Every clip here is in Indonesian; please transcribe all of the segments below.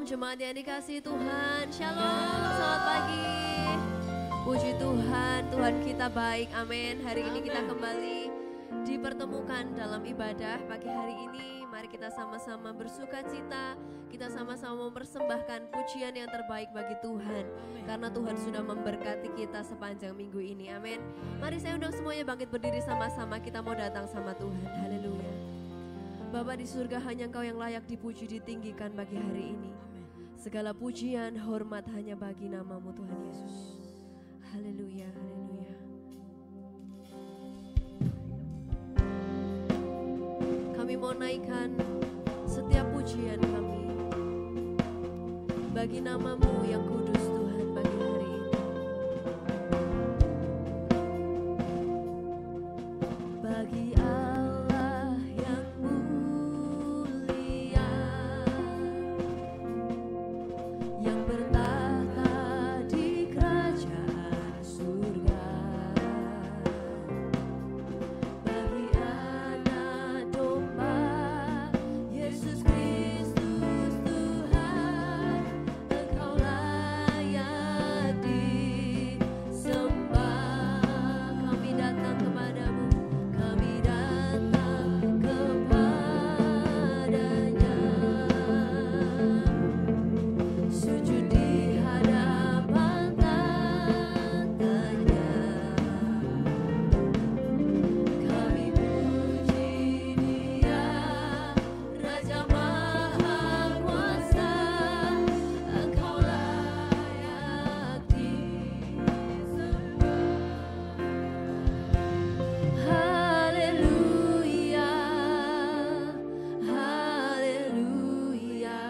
Jemaat yang dikasihi Tuhan, shalom, selamat pagi. Puji Tuhan, Tuhan kita baik, amin. Hari ini kita kembali dipertemukan dalam ibadah pagi hari ini. Mari kita sama-sama bersuka cita, kita sama-sama mempersembahkan pujian yang terbaik bagi Tuhan. Karena Tuhan sudah memberkati kita sepanjang minggu ini, amin. Mari saya undang semuanya bangkit berdiri sama-sama, kita mau datang sama Tuhan, haleluya. Bapa di surga, hanya Engkau yang layak dipuji, ditinggikan bagi hari ini. Segala pujian, hormat hanya bagi nama-Mu Tuhan Yesus. Haleluya, haleluya. Kami mau naikkan setiap pujian kami bagi nama-Mu yang kudus Tuhan bagi hari ini. Bagi Allah yang mulia, yang bertahta di kerajaan surga, bagi anak domba Yesus Kristus Tuhan, Engkau layak disembah. Kami datang kepadamu, kami datang kepadanya, sujud di hadapan tahtanya. Kami puji Dia, Raja Maha Kuasa, Engkau layak disembah. Haleluya, haleluya,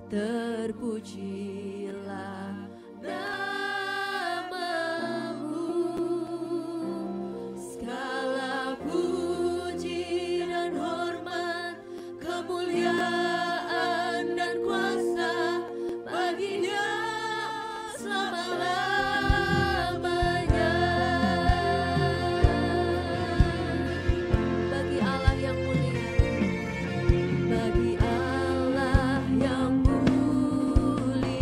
terpujilah nama-Mu. Segala puji dan hormat, kemuliaan dan kuasa bagi Dia selama-lamanya. Bagi Allah yang mulia, bagi Allah yang mulia,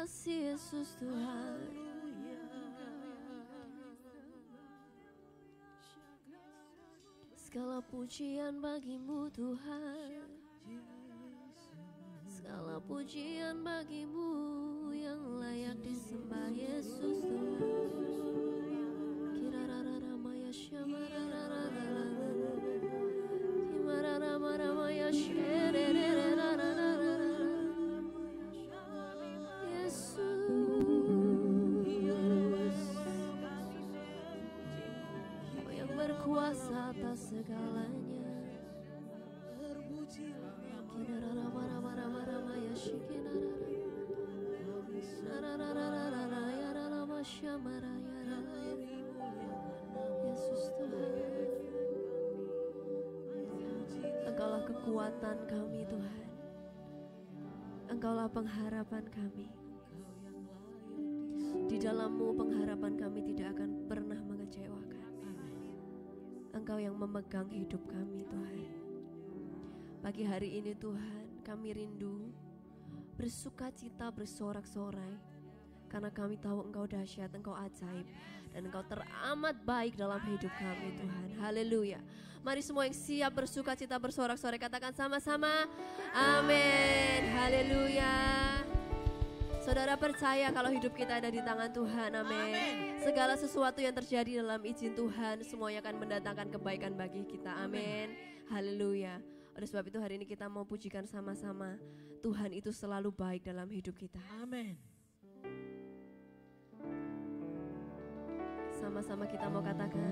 kasih Yesus Tuhan. Segala pujian bagimu Tuhan, segala pujian bagimu yang layak disembah Yesus Tuhan. Kirarara maya syamararara, kimarara maya sherererarara, Yesus, Kau yang berkuasa atas segalanya. Yesus Tuhan, Engkaulah kekuatan kami Tuhan, Engkaulah pengharapan kami. Di dalam-Mu pengharapan kami tidak akan pernah mengecewakan. Engkau yang memegang hidup kami Tuhan. Pagi hari ini Tuhan, kami rindu bersuka cita bersorak-sorai karena kami tahu Engkau dahsyat, Engkau ajaib, dan Engkau teramat baik dalam hidup kami Tuhan. Haleluya. Mari semua yang siap bersuka cita bersorak-sorai katakan sama-sama amin. Haleluya. Saudara percaya kalau hidup kita ada di tangan Tuhan, amin. Segala sesuatu yang terjadi dalam izin Tuhan semuanya akan mendatangkan kebaikan bagi kita, amin. Haleluya. Oleh sebab itu hari ini kita mau pujikan sama-sama, Tuhan itu selalu baik dalam hidup kita. Amin. Sama-sama kita mau katakan,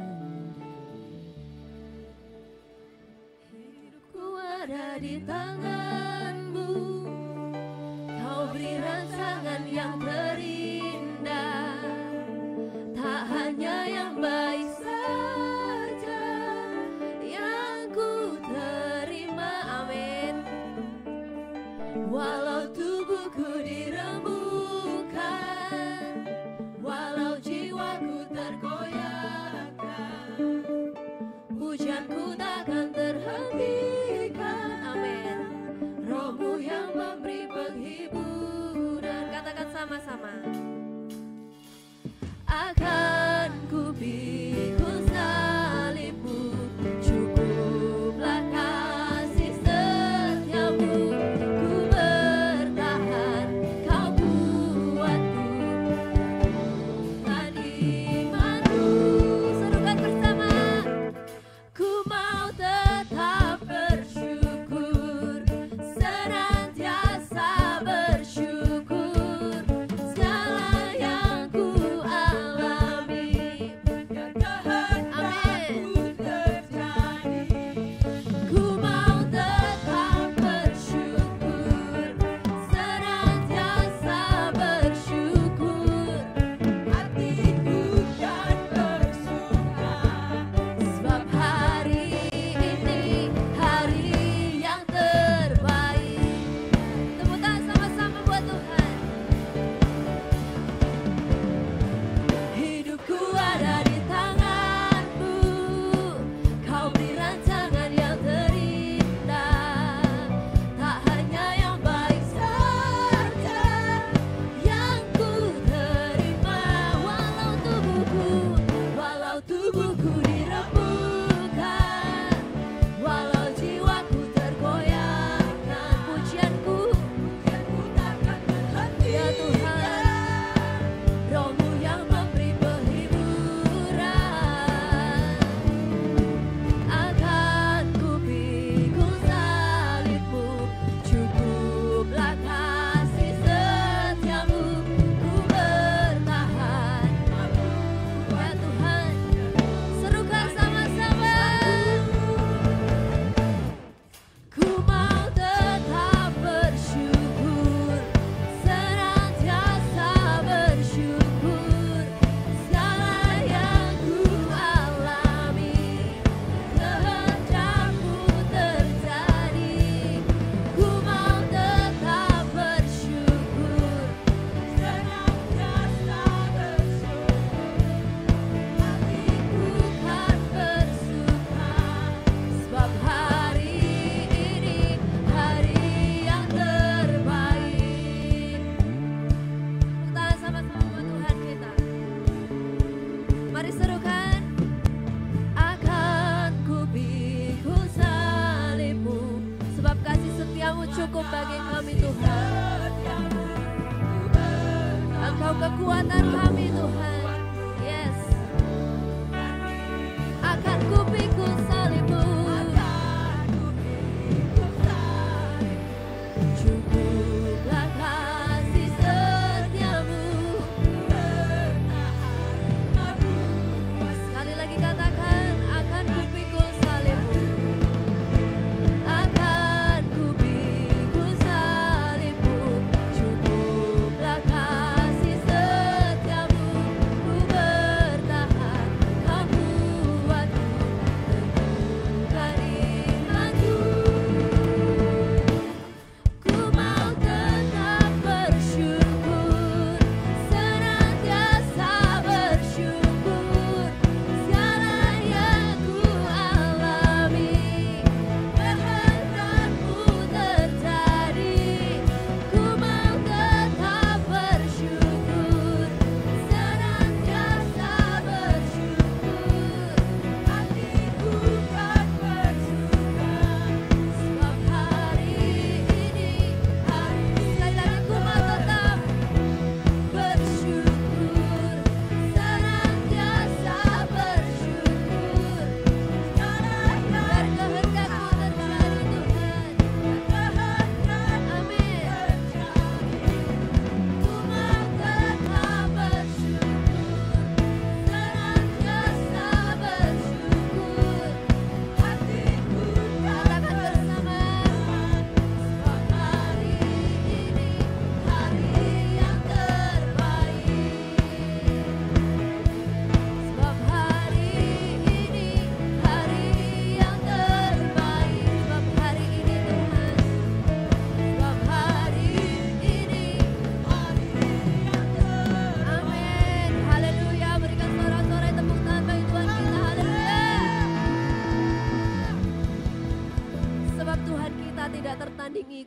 hidupku ada di tangan-Mu, Kau beri rancangan yang terindah, tak hanya yang baik saja yang ku terima, amin. Walau tubuhku dirembukan, walau jiwaku tergoyahkan, pujianku takkan terhentikan, amin. Roh-Mu yang memberi penghiburan, katakan sama-sama.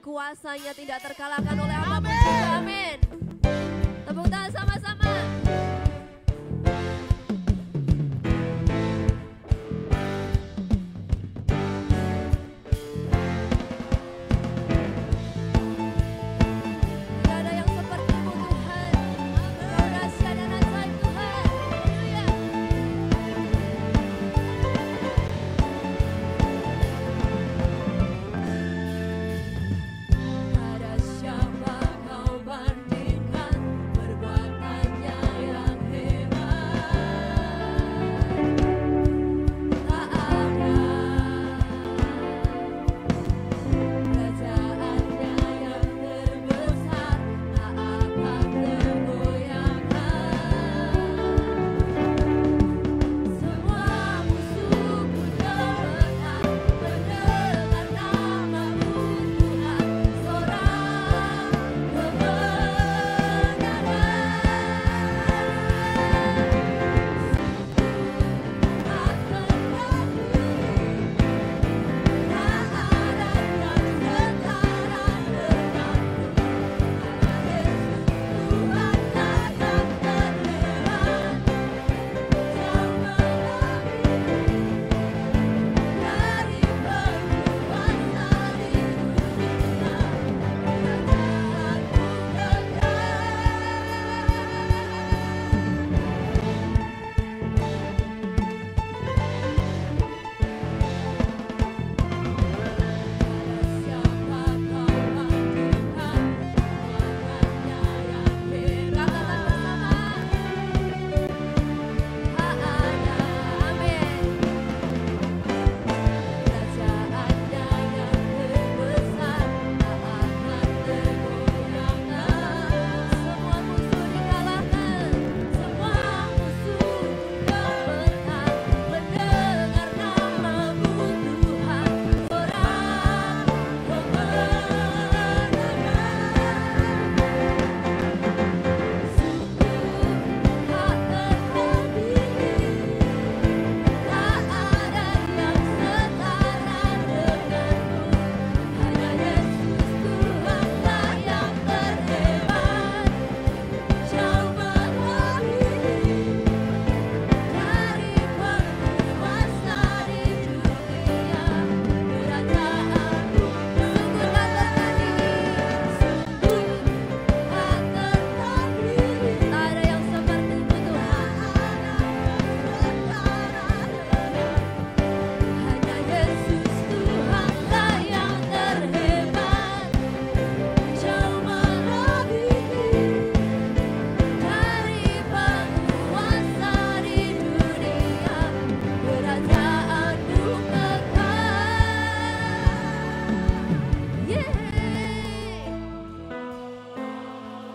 kuasanya tidak terkalahkan oleh apapun juga. Amin. Tepuk tangan sama-sama. Tidak ada yang seperti-Mu Tuhan. Engkau dahsyat dan ajaib Tuhan. Haleluya. Ada siapa kau bandingkan perbuatannya yang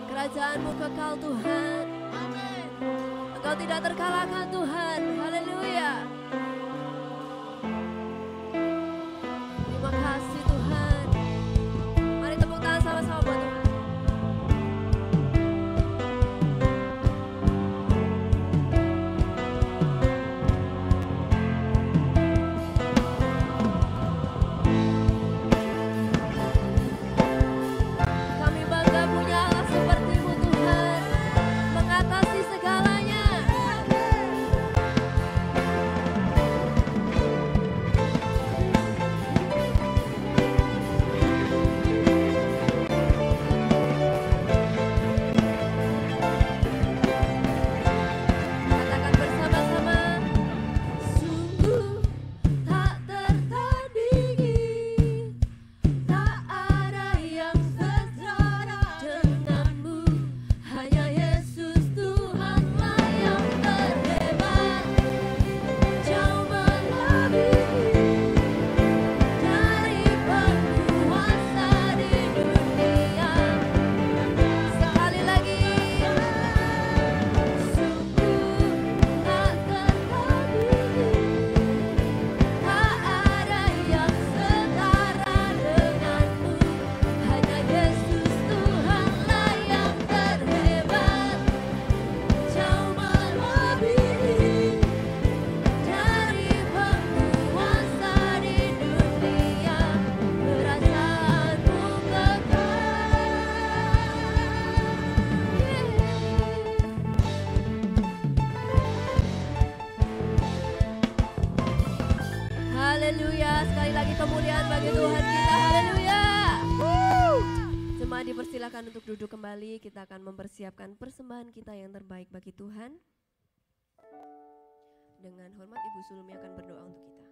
Kerajaanmu kekal Tuhan. Amin. Engkau tidak terkalahkan Tuhan. Haleluya. Terima kasih Tuhan. Mari tepuk tangan sama-sama buat Tuhan. Kami bangga punya Allah seperti-Mu Tuhan, mengatasi segalanya. Haleluya. Sekali lagi kemuliaan bagi Tuhan kita. Haleluya. Jemaat dipersilakan untuk duduk kembali. Kita akan mempersiapkan persembahan kita yang terbaik bagi Tuhan. Dengan hormat Ibu Sulmi akan berdoa untuk kita.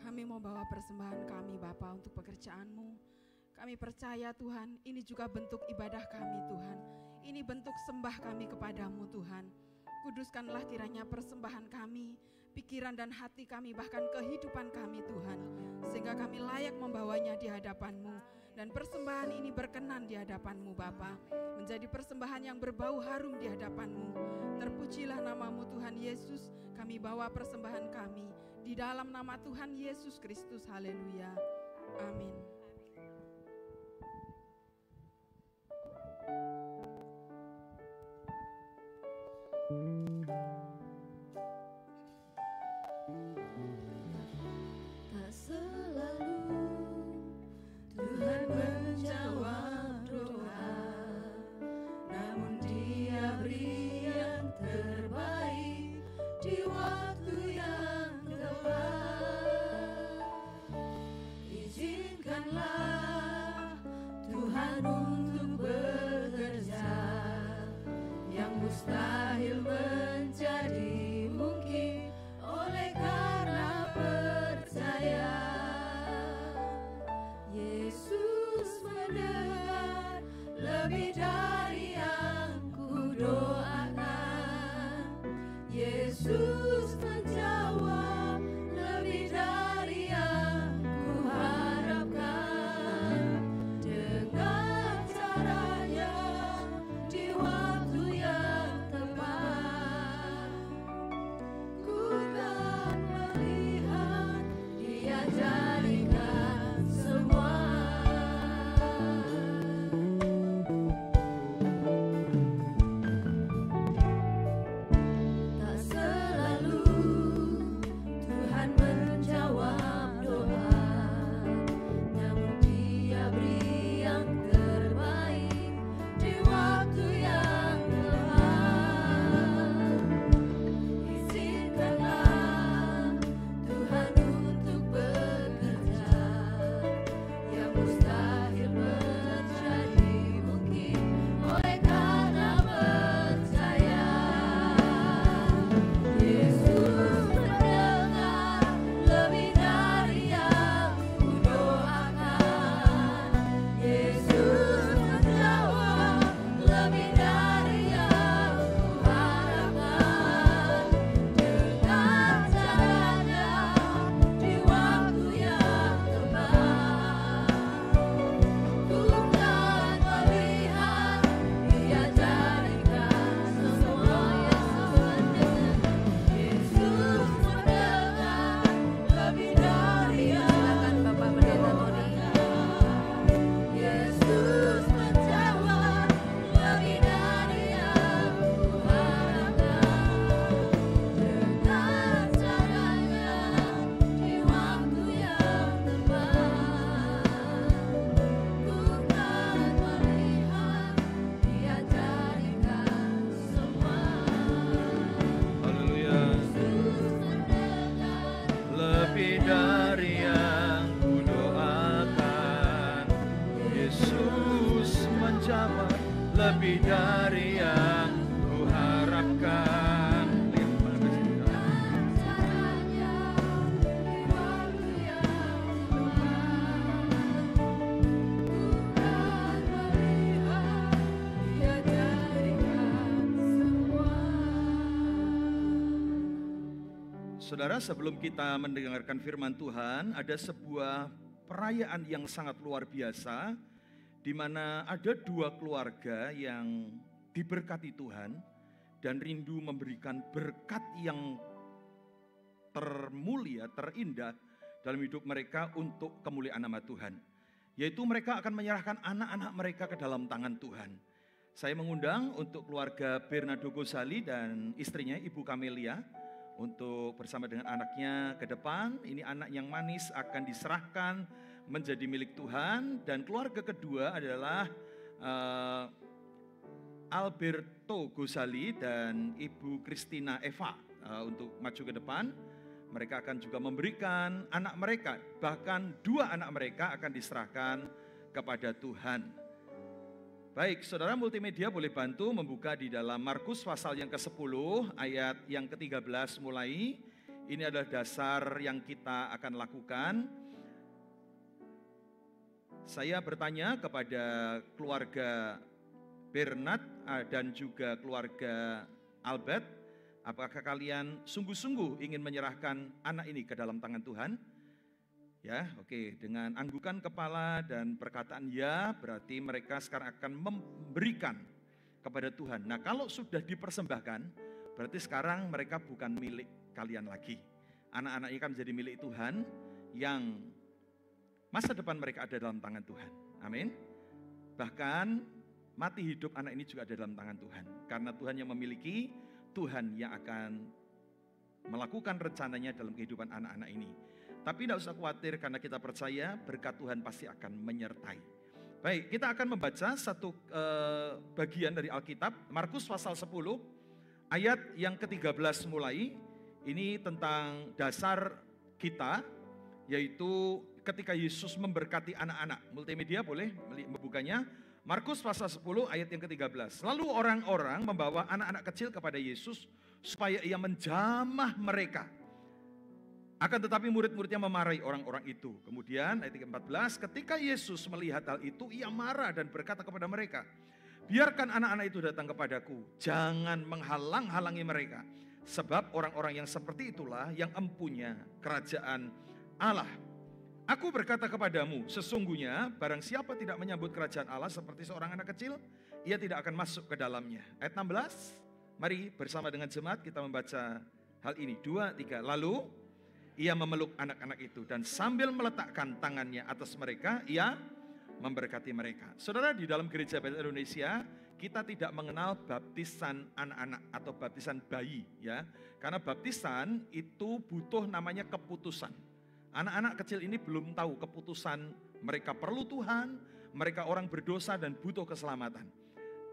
Kami mau bawa persembahan kami Bapa untuk pekerjaan-Mu. Kami percaya Tuhan, ini juga bentuk ibadah kami Tuhan. Ini bentuk sembah kami kepadamu Tuhan. Kuduskanlah kiranya persembahan kami, pikiran dan hati kami, bahkan kehidupan kami Tuhan. Sehingga kami layak membawanya di hadapan-Mu. Dan persembahan ini berkenan di hadapan-Mu Bapa. Menjadi persembahan yang berbau harum di hadapan-Mu. Terpujilah nama-Mu Tuhan Yesus. Kami bawa persembahan kami di dalam nama Tuhan Yesus Kristus. Haleluya. Amin. Tak selalu Tuhan menjawab doa, namun Dia beri yang terbaik di waktu yang tepat. Izinkanlah Tuhan untuk bekerja, yang mustahil menjadi mungkin oleh karena percaya. Yesus mendengar lebih dari yang kudoakan. Yesus menjawab lebih dari yang kuharapkan. Dengan caranya di waktu yang tepat, ku kan melihat Dia jadikan semua. Tak selalu Tuhan menjawab doa, namun Dia beri yang terbaik di waktu yang tepat. Izinkanlah Tuhan untuk bekerja, yang mustahil menjadi mungkin oleh karena percaya. Yesus mendengar lebih dari yang kudoakan. Yesus menjawab lebih dari yang kuharapkan. Dengan caranya di waktu yang tepat, ku kan melihat Dia jadikan semua. Yesus mendengar lebih dari yang Bapak Pendeta Tony. Yesus menjawab lebih dari yang kuharapkan. Dengan caranya di waktu yang tepat, ku kan melihat Dia jadikan semua. Haleluya. Lebih dari yang kudoakan, Yesus menjawab lebih dari yang kuharapkan. Caranya di waktu yang tepat, ku kan melihat Dia jadikan semua. Saudara, sebelum kita mendengarkan firman Tuhan, ada sebuah perayaan yang sangat luar biasa, di mana ada dua keluarga yang diberkati Tuhan dan rindu memberikan berkat yang termulia, terindah dalam hidup mereka untuk kemuliaan nama Tuhan. Yaitu mereka akan menyerahkan anak-anak mereka ke dalam tangan Tuhan. Saya mengundang untuk keluarga Bernardo Gosali dan istrinya Ibu Camelia untuk bersama dengan anaknya ke depan. Ini anak yang manis akan diserahkan menjadi milik Tuhan. Dan keluarga kedua adalah Alberto Gozali dan Ibu Christina Eva. Untuk maju ke depan, mereka akan juga memberikan anak mereka, bahkan 2 anak mereka akan diserahkan kepada Tuhan. Baik, saudara multimedia boleh bantu membuka di dalam Markus pasal yang ke-10 ayat yang ke-13 mulai. Ini adalah dasar yang kita akan lakukan. Saya bertanya kepada keluarga Bernard dan juga keluarga Albert, apakah kalian sungguh-sungguh ingin menyerahkan anak ini ke dalam tangan Tuhan? Ya, oke. Dengan anggukan kepala dan perkataan ya, berarti mereka sekarang akan memberikan kepada Tuhan. Nah, kalau sudah dipersembahkan, berarti sekarang mereka bukan milik kalian lagi. Anak-anak ini akan menjadi milik Tuhan yang masa depan mereka ada dalam tangan Tuhan. Amin. Bahkan mati hidup anak ini juga ada dalam tangan Tuhan. Karena Tuhan yang memiliki, Tuhan yang akan melakukan rencananya dalam kehidupan anak-anak ini. Tapi tidak usah khawatir karena kita percaya berkat Tuhan pasti akan menyertai. Baik, kita akan membaca satu bagian dari Alkitab, Markus pasal 10, ayat yang ke-13 mulai. Ini tentang dasar kita, yaitu ketika Yesus memberkati anak-anak. Multimedia boleh membukanya. Markus pasal 10 ayat yang ke-13. Lalu orang-orang membawa anak-anak kecil kepada Yesus supaya ia menjamah mereka. Akan tetapi murid-muridnya memarahi orang-orang itu. Kemudian ayat 14, ketika Yesus melihat hal itu, ia marah dan berkata kepada mereka, biarkan anak-anak itu datang kepadaku, jangan menghalang-halangi mereka. Sebab orang-orang yang seperti itulah yang empunya kerajaan Allah. Aku berkata kepadamu, sesungguhnya barang siapa tidak menyambut kerajaan Allah seperti seorang anak kecil, ia tidak akan masuk ke dalamnya. Ayat 16, mari bersama dengan jemaat kita membaca hal ini. 2, 3, lalu ia memeluk anak-anak itu dan sambil meletakkan tangannya atas mereka, ia memberkati mereka. Saudara, di dalam Gereja Baptis Indonesia, kita tidak mengenal baptisan anak-anak atau baptisan bayi, ya. Karena baptisan itu butuh namanya keputusan. Anak-anak kecil ini belum tahu keputusan mereka perlu Tuhan, mereka orang berdosa dan butuh keselamatan.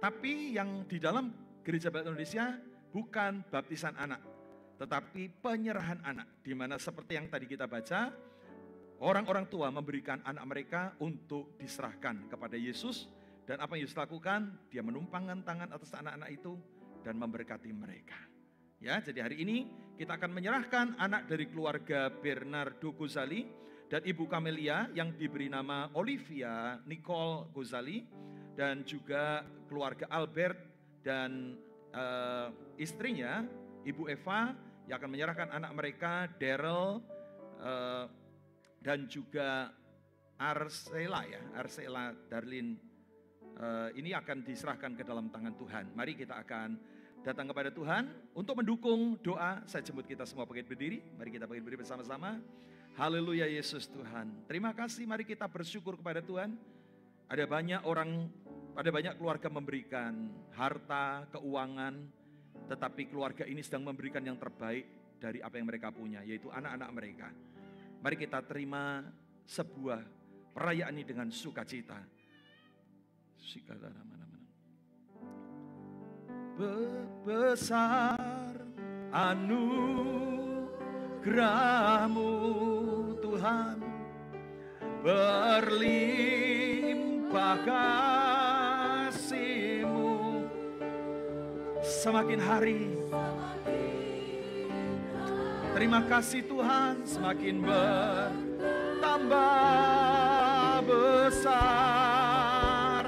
Tapi yang di dalam Gereja Baptis Indonesia bukan baptisan anak, tetapi penyerahan anak, di mana seperti yang tadi kita baca, orang-orang tua memberikan anak mereka untuk diserahkan kepada Yesus. Dan apa yang Yesus lakukan? Dia menumpangkan tangan atas anak-anak itu dan memberkati mereka. Ya, jadi hari ini kita akan menyerahkan anak dari keluarga Bernardo Gozali dan Ibu Camelia yang diberi nama Olivia Nicole Gozali, dan juga keluarga Albert dan istrinya Ibu Eva yang akan menyerahkan anak mereka Daryl dan juga Arsela Darlin. Ini akan diserahkan ke dalam tangan Tuhan. Mari kita akan datang kepada Tuhan untuk mendukung doa. Saya jemput kita semua bangkit berdiri. Mari kita bangkit berdiri bersama-sama. Haleluya Yesus Tuhan. Terima kasih, mari kita bersyukur kepada Tuhan. Ada banyak orang, ada banyak keluarga memberikan harta, keuangan, tetapi keluarga ini sedang memberikan yang terbaik dari apa yang mereka punya, yaitu anak-anak mereka. Mari kita terima sebuah perayaan ini dengan sukacita. Besar anugerah-Mu Tuhan, berlimpah kasih-Mu, semakin hari. Terima kasih Tuhan, semakin bertambah besar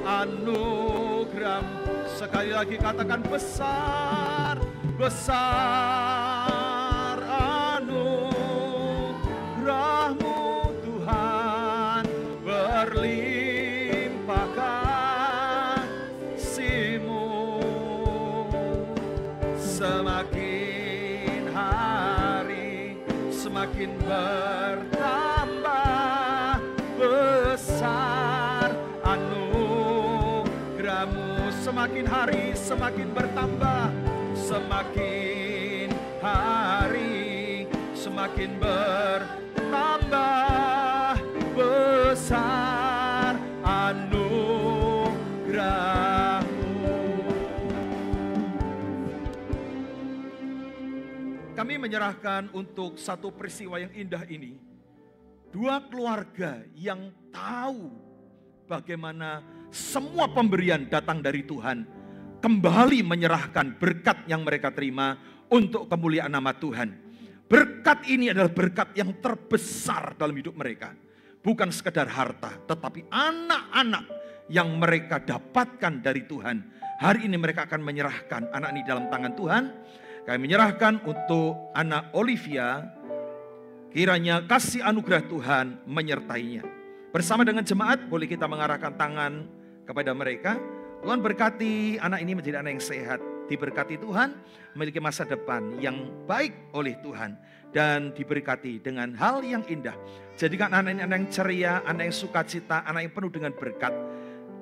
anugerah-Mu. Sekali lagi katakan besar, besar anugerah-Mu Tuhan, berlimpah kasih-Mu, semakin hari semakin bertambah besar anugerah-Mu. Semakin hari semakin bertambah, semakin hari semakin bertambah besar anugerah-Mu. Kami menyerahkan untuk satu peristiwa yang indah ini, dua keluarga yang tahu bagaimana semua pemberian datang dari Tuhan, kembali menyerahkan berkat yang mereka terima untuk kemuliaan nama Tuhan. Berkat ini adalah berkat yang terbesar dalam hidup mereka. Bukan sekedar harta, tetapi anak-anak yang mereka dapatkan dari Tuhan. Hari ini mereka akan menyerahkan anak ini dalam tangan Tuhan. Kami menyerahkan untuk anak Olivia, kiranya kasih anugerah Tuhan menyertainya. Bersama dengan jemaat boleh kita mengarahkan tangan kepada mereka. Tuhan berkati anak ini menjadi anak yang sehat, diberkati Tuhan, memiliki masa depan yang baik oleh Tuhan, dan diberkati dengan hal yang indah. Jadikan anak ini anak yang ceria, anak yang sukacita, anak yang penuh dengan berkat.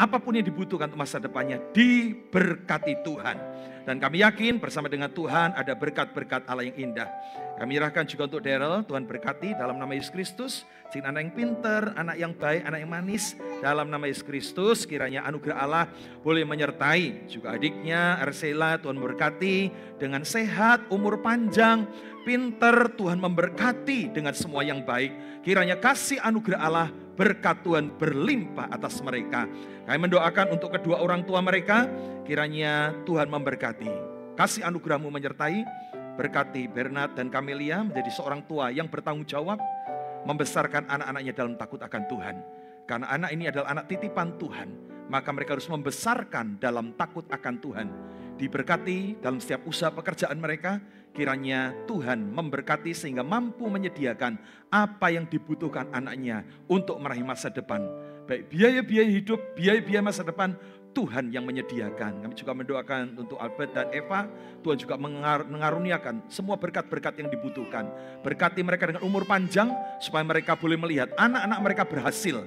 Apapun yang dibutuhkan untuk masa depannya diberkati Tuhan. Dan kami yakin bersama dengan Tuhan ada berkat-berkat Allah yang indah. Kami serahkan juga untuk Daryl, Tuhan berkati dalam nama Yesus Kristus. Jadi anak yang pintar, anak yang baik, anak yang manis dalam nama Yesus Kristus. Kiranya anugerah Allah boleh menyertai juga adiknya Arsela, Tuhan berkati dengan sehat, umur panjang, pintar, Tuhan memberkati dengan semua yang baik. Kiranya kasih anugerah Allah, berkat Tuhan berlimpah atas mereka. Kami mendoakan untuk kedua orang tua mereka, kiranya Tuhan memberkati. Kasih anugerah-Mu menyertai, berkati Bernard dan Camelia menjadi seorang tua yang bertanggung jawab, membesarkan anak-anaknya dalam takut akan Tuhan. Karena anak ini adalah anak titipan Tuhan, maka mereka harus membesarkan dalam takut akan Tuhan. Diberkati dalam setiap usaha pekerjaan mereka, kiranya Tuhan memberkati sehingga mampu menyediakan apa yang dibutuhkan anaknya untuk meraih masa depan. Baik biaya-biaya hidup, biaya-biaya masa depan, Tuhan yang menyediakan. Kami juga mendoakan untuk Albert dan Eva, Tuhan juga mengaruniakan semua berkat-berkat yang dibutuhkan. Berkati mereka dengan umur panjang, supaya mereka boleh melihat anak-anak mereka berhasil.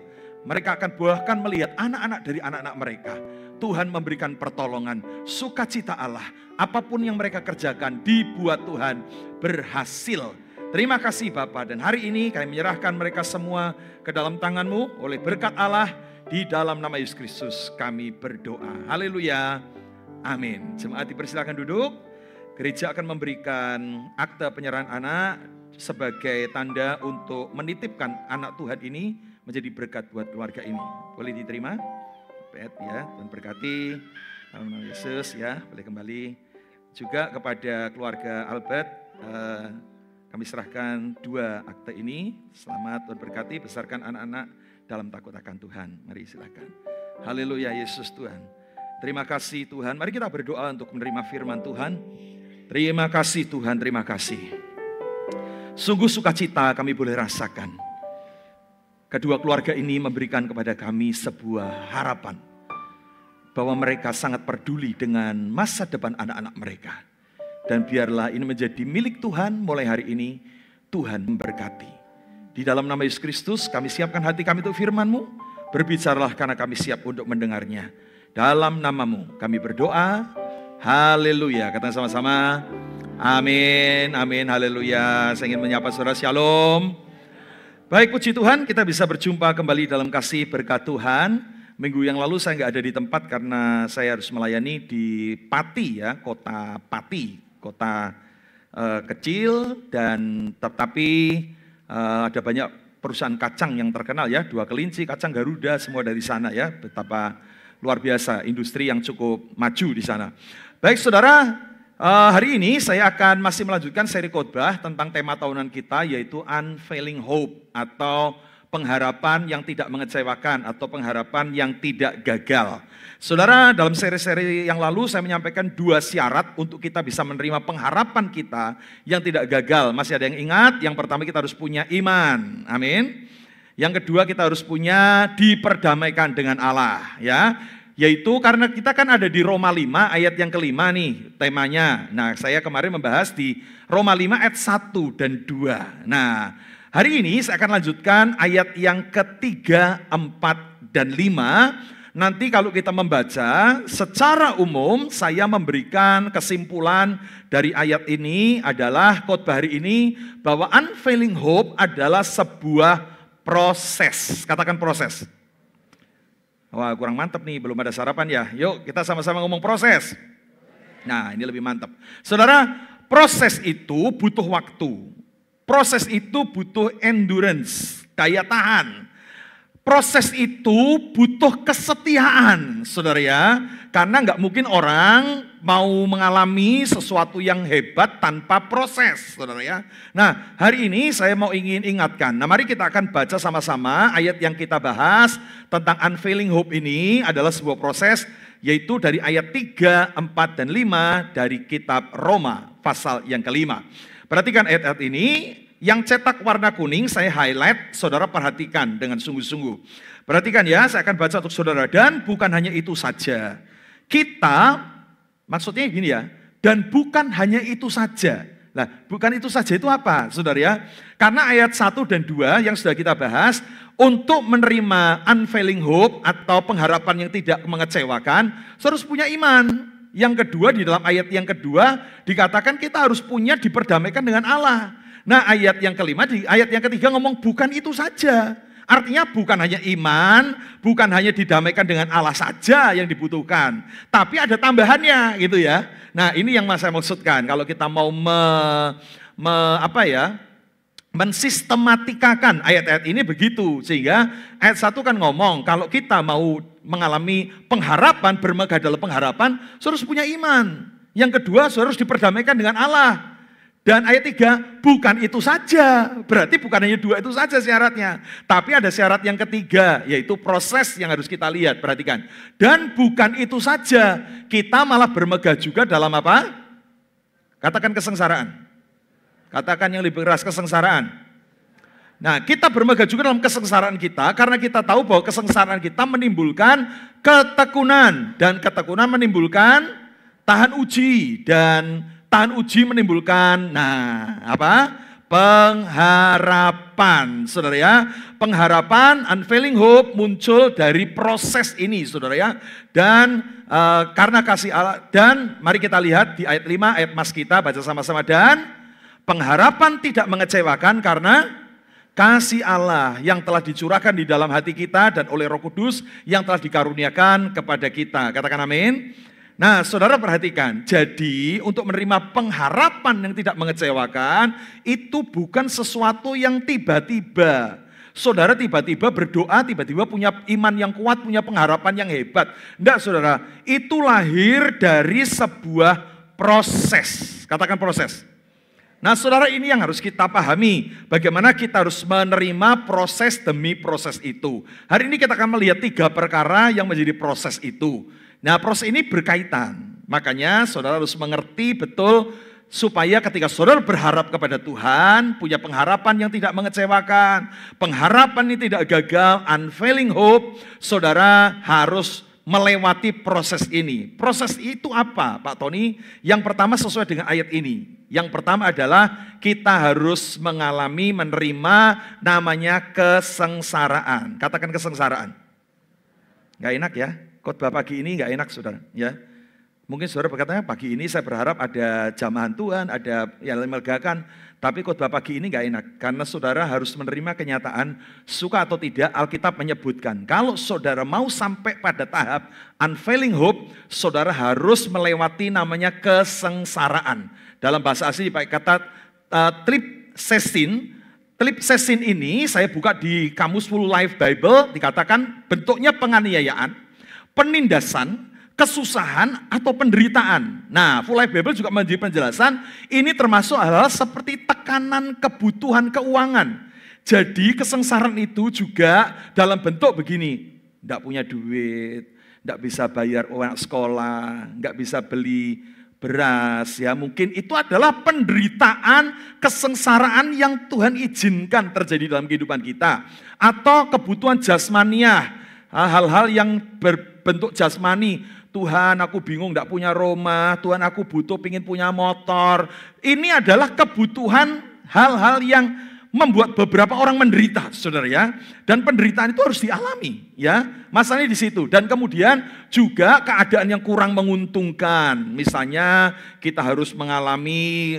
Mereka akan bahkan melihat anak-anak dari anak-anak mereka. Tuhan memberikan pertolongan, sukacita Allah. Apapun yang mereka kerjakan, dibuat Tuhan berhasil. Terima kasih Bapa, dan hari ini kami menyerahkan mereka semua ke dalam tangan-Mu oleh berkat Allah. Di dalam nama Yesus Kristus kami berdoa. Haleluya. Amin. Jemaat dipersilakan duduk. Gereja akan memberikan akta penyerahan anak sebagai tanda untuk menitipkan anak Tuhan ini menjadi berkat buat keluarga ini. Boleh diterima? Pet ya, Tuhan berkati. Dalam nama Yesus ya, boleh kembali. Juga kepada keluarga Albert, kami serahkan 2 akta ini. Selamat, Tuhan berkati, besarkan anak-anak dalam takut akan Tuhan. Mari silakan. Haleluya, Yesus Tuhan. Terima kasih Tuhan. Mari kita berdoa untuk menerima firman Tuhan. Terima kasih Tuhan, terima kasih. Sungguh sukacita kami boleh rasakan. Kedua keluarga ini memberikan kepada kami sebuah harapan. Bahwa mereka sangat peduli dengan masa depan anak-anak mereka. Dan biarlah ini menjadi milik Tuhan mulai hari ini. Tuhan memberkati. Di dalam nama Yesus Kristus kami siapkan hati kami untuk firman-Mu. Berbicaralah karena kami siap untuk mendengarnya. Dalam nama-Mu kami berdoa. Haleluya. Katakan sama-sama. Amin. Amin. Haleluya. Saya ingin menyapa saudara, shalom. Baik, puji Tuhan, kita bisa berjumpa kembali dalam kasih berkat Tuhan. Minggu yang lalu saya nggak ada di tempat karena saya harus melayani di Pati ya, kota Pati. Kota kecil dan tetapi ada banyak perusahaan kacang yang terkenal ya, 2 Kelinci, kacang Garuda, semua dari sana ya. Betapa luar biasa, industri yang cukup maju di sana. Baik saudara, hari ini saya akan masih melanjutkan seri khotbah tentang tema tahunan kita, yaitu Unfailing Hope atau pengharapan yang tidak mengecewakan atau pengharapan yang tidak gagal. Saudara, dalam seri-seri yang lalu saya menyampaikan 2 syarat untuk kita bisa menerima pengharapan kita yang tidak gagal. Masih ada yang ingat? Yang pertama kita harus punya iman. Amin. Yang kedua kita harus punya diperdamaikan dengan Allah ya. Yaitu karena kita kan ada di Roma 5 ayat yang kelima nih temanya. Nah, saya kemarin membahas di Roma 5 ayat 1 dan 2. Nah, hari ini saya akan lanjutkan ayat yang ketiga, 4 dan 5. Nanti kalau kita membaca, secara umum saya memberikan kesimpulan dari ayat ini adalah khotbah hari ini bahwa unfailing hope adalah sebuah proses. Katakan proses. Wah, kurang mantap nih, belum ada sarapan ya. Yuk kita sama-sama ngomong proses. Nah, ini lebih mantap. Saudara, proses itu butuh waktu. Proses itu butuh endurance, daya tahan. Proses itu butuh kesetiaan, saudara ya. Karena nggak mungkin orang mau mengalami sesuatu yang hebat tanpa proses, saudara ya. Nah, hari ini saya ingin ingatkan. Nah, mari kita akan baca sama-sama ayat yang kita bahas tentang unfailing hope ini adalah sebuah proses, yaitu dari ayat 3, 4, dan 5 dari kitab Roma, pasal yang kelima. Perhatikan ayat-ayat ini. Yang cetak warna kuning saya highlight, saudara perhatikan dengan sungguh-sungguh. Perhatikan ya, saya akan baca untuk saudara. Dan bukan hanya itu saja. Kita, maksudnya gini ya, dan bukan hanya itu saja. Nah, bukan itu saja itu apa, saudara ya? Karena ayat 1 dan 2 yang sudah kita bahas, untuk menerima unfailing hope atau pengharapan yang tidak mengecewakan, saudara harus punya iman. Yang kedua, di dalam ayat yang kedua, dikatakan kita harus punya diperdamaikan dengan Allah. Nah, ayat yang kelima, di ayat yang ketiga ngomong bukan itu saja. Artinya bukan hanya iman, bukan hanya didamaikan dengan Allah saja yang dibutuhkan. Tapi ada tambahannya gitu ya. Nah, ini yang saya maksudkan. Kalau kita mau mensistematikakan ayat-ayat ini begitu. Sehingga ayat 1 kan ngomong, kalau kita mau mengalami pengharapan, bermegah dalam pengharapan, saudara harus punya iman. Yang kedua, saudara harus diperdamaikan dengan Allah. Dan ayat 3, bukan itu saja. Berarti bukan hanya 2 itu saja syaratnya. Tapi ada syarat yang ketiga, yaitu proses yang harus kita lihat. Perhatikan. Dan bukan itu saja. Kita malah bermegah juga dalam apa? Katakan kesengsaraan. Katakan yang lebih keras, kesengsaraan. Nah, kita bermegah juga dalam kesengsaraan kita, karena kita tahu bahwa kesengsaraan kita menimbulkan ketekunan. Dan ketekunan menimbulkan tahan uji. Dan tahan uji menimbulkan, pengharapan, saudara ya. Pengharapan, unfailing hope muncul dari proses ini, saudara ya. Dan karena kasih Allah, dan mari kita lihat di ayat 5, ayat mas kita, baca sama-sama. Dan pengharapan tidak mengecewakan karena kasih Allah yang telah dicurahkan di dalam hati kita dan oleh Roh Kudus yang telah dikaruniakan kepada kita. Katakan amin. Nah, saudara perhatikan, jadi untuk menerima pengharapan yang tidak mengecewakan, itu bukan sesuatu yang tiba-tiba. Saudara tiba-tiba berdoa, tiba-tiba punya iman yang kuat, punya pengharapan yang hebat. Enggak, saudara, itu lahir dari sebuah proses. Katakan proses. Nah, saudara, ini yang harus kita pahami, bagaimana kita harus menerima proses demi proses itu. Hari ini kita akan melihat 3 perkara yang menjadi proses itu. Nah, proses ini berkaitan, makanya saudara harus mengerti betul supaya ketika saudara berharap kepada Tuhan, punya pengharapan yang tidak mengecewakan, pengharapan ini tidak gagal, unfailing hope, saudara harus melewati proses ini. Proses itu apa, Pak Tony? Yang pertama sesuai dengan ayat ini. Yang pertama adalah kita harus mengalami, menerima namanya kesengsaraan. Katakan kesengsaraan. Gak enak ya? Khotbah pagi ini nggak enak, saudara. Ya, mungkin saudara berkatanya pagi ini saya berharap ada jamahan Tuhan, ada yang melegakan. Tapi khotbah pagi ini nggak enak karena saudara harus menerima kenyataan, suka atau tidak. Alkitab menyebutkan kalau saudara mau sampai pada tahap unfailing hope, saudara harus melewati namanya kesengsaraan. Dalam bahasa asli dipakai kata tripsesin. Tripsesin ini saya buka di Kamus Full Life Bible, dikatakan bentuknya penganiayaan, penindasan, kesusahan, atau penderitaan. Nah, Full Life Bible juga memberi penjelasan, ini termasuk hal-hal seperti tekanan kebutuhan keuangan. Jadi kesengsaraan itu juga dalam bentuk begini, enggak punya duit, enggak bisa bayar uang sekolah, enggak bisa beli beras, ya mungkin itu adalah penderitaan, kesengsaraan yang Tuhan izinkan terjadi dalam kehidupan kita. Atau kebutuhan jasmaniah, hal-hal yang berbentuk jasmani. Tuhan, aku bingung enggak punya rumah, Tuhan aku butuh pingin punya motor. Ini adalah kebutuhan hal-hal yang membuat beberapa orang menderita, saudara ya. Dan penderitaan itu harus dialami, ya. Masalahnya di situ. Dan kemudian juga keadaan yang kurang menguntungkan. Misalnya kita harus mengalami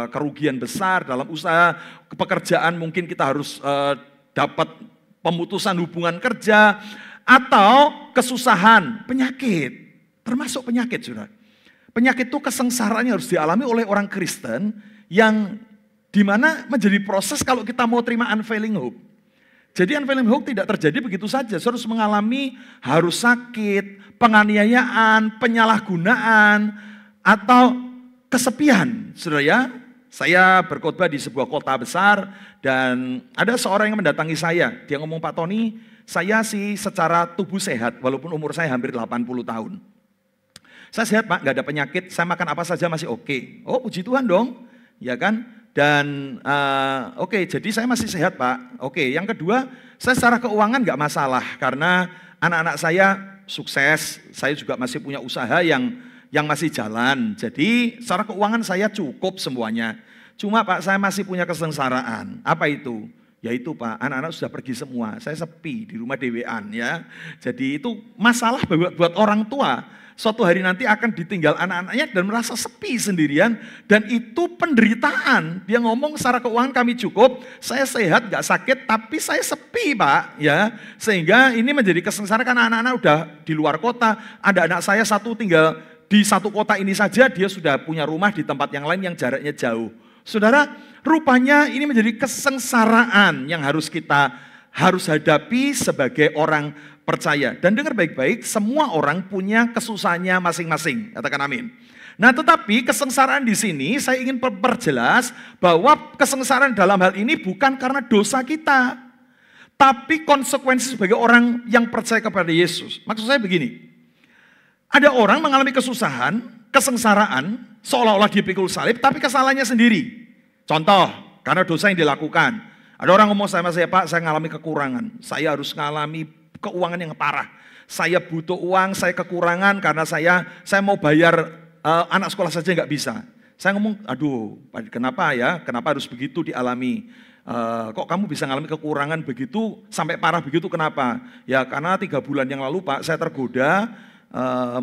kerugian besar dalam usaha, pekerjaan mungkin kita harus dapat pemutusan hubungan kerja, atau kesusahan, penyakit. Termasuk penyakit, saudara. Penyakit itu kesengsaraan yang harus dialami oleh orang Kristen yang dimana menjadi proses kalau kita mau terima unfailing hope. Jadi unfailing hope tidak terjadi begitu saja, harus mengalami harus sakit, penganiayaan, penyalahgunaan, atau kesepian. Saudara ya, saya berkhotbah di sebuah kota besar dan ada seorang yang mendatangi saya. Dia ngomong, Pak Tony, saya sih secara tubuh sehat walaupun umur saya hampir 80 tahun. Saya sehat Pak, gak ada penyakit, saya makan apa saja masih oke. Oh puji Tuhan dong, ya kan? Dan oke, jadi saya masih sehat Pak. Oke, yang kedua, saya secara keuangan gak masalah karena anak-anak saya sukses, saya juga masih punya usaha yang masih jalan. Jadi secara keuangan saya cukup semuanya. Cuma Pak, saya masih punya kesengsaraan. Apa itu? Yaitu Pak, anak-anak sudah pergi semua, saya sepi di rumah dewean ya. Jadi itu masalah buat orang tua. Suatu hari nanti akan ditinggal anak-anaknya dan merasa sepi sendirian. Dan itu penderitaan. Dia ngomong secara keuangan kami cukup, saya sehat, gak sakit, tapi saya sepi Pak. Ya, sehingga ini menjadi kesengsaraan karena anak-anak udah di luar kota. Ada anak saya satu tinggal di satu kota ini saja, dia sudah punya rumah di tempat yang lain yang jaraknya jauh. Saudara, rupanya ini menjadi kesengsaraan yang harus kita hadapi sebagai orang percaya. Dan dengar baik-baik, semua orang punya kesusahannya masing-masing. Katakan amin. Nah, tetapi kesengsaraan di sini saya ingin perjelas bahwa kesengsaraan dalam hal ini bukan karena dosa kita, tapi konsekuensi sebagai orang yang percaya kepada Yesus. Maksud saya begini, ada orang mengalami kesusahan, kesengsaraan, seolah-olah dia pikul salib, tapi kesalahannya sendiri. Contoh, karena dosa yang dilakukan. Ada orang ngomong sama saya, Pak, saya mengalami kekurangan. Saya harus mengalami keuangan yang parah. Saya butuh uang, saya kekurangan karena saya mau bayar anak sekolah saja nggak bisa. Saya ngomong, aduh, kenapa ya? Kenapa harus begitu dialami? Kok kamu bisa mengalami kekurangan begitu, sampai parah begitu, kenapa? Ya karena 3 bulan yang lalu Pak, saya tergoda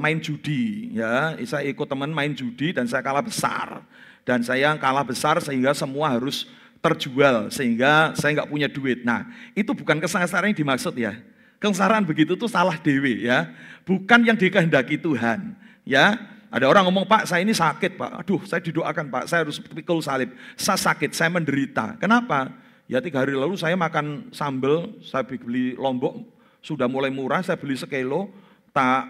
main judi. Ya, saya ikut teman main judi dan saya kalah besar. Dan saya kalah besar sehingga semua harus terjual, sehingga saya nggak punya duit. Nah, itu bukan kesengsaraan yang dimaksud ya. Kesengsaraan begitu tuh salah dewe ya, bukan yang dikehendaki Tuhan ya. Ada orang ngomong, Pak saya ini sakit Pak, aduh saya didoakan Pak, saya harus pikul salib, saya sakit, saya menderita. Kenapa? Ya 3 hari lalu saya makan sambal, saya beli lombok, sudah mulai murah, saya beli sekilo, tak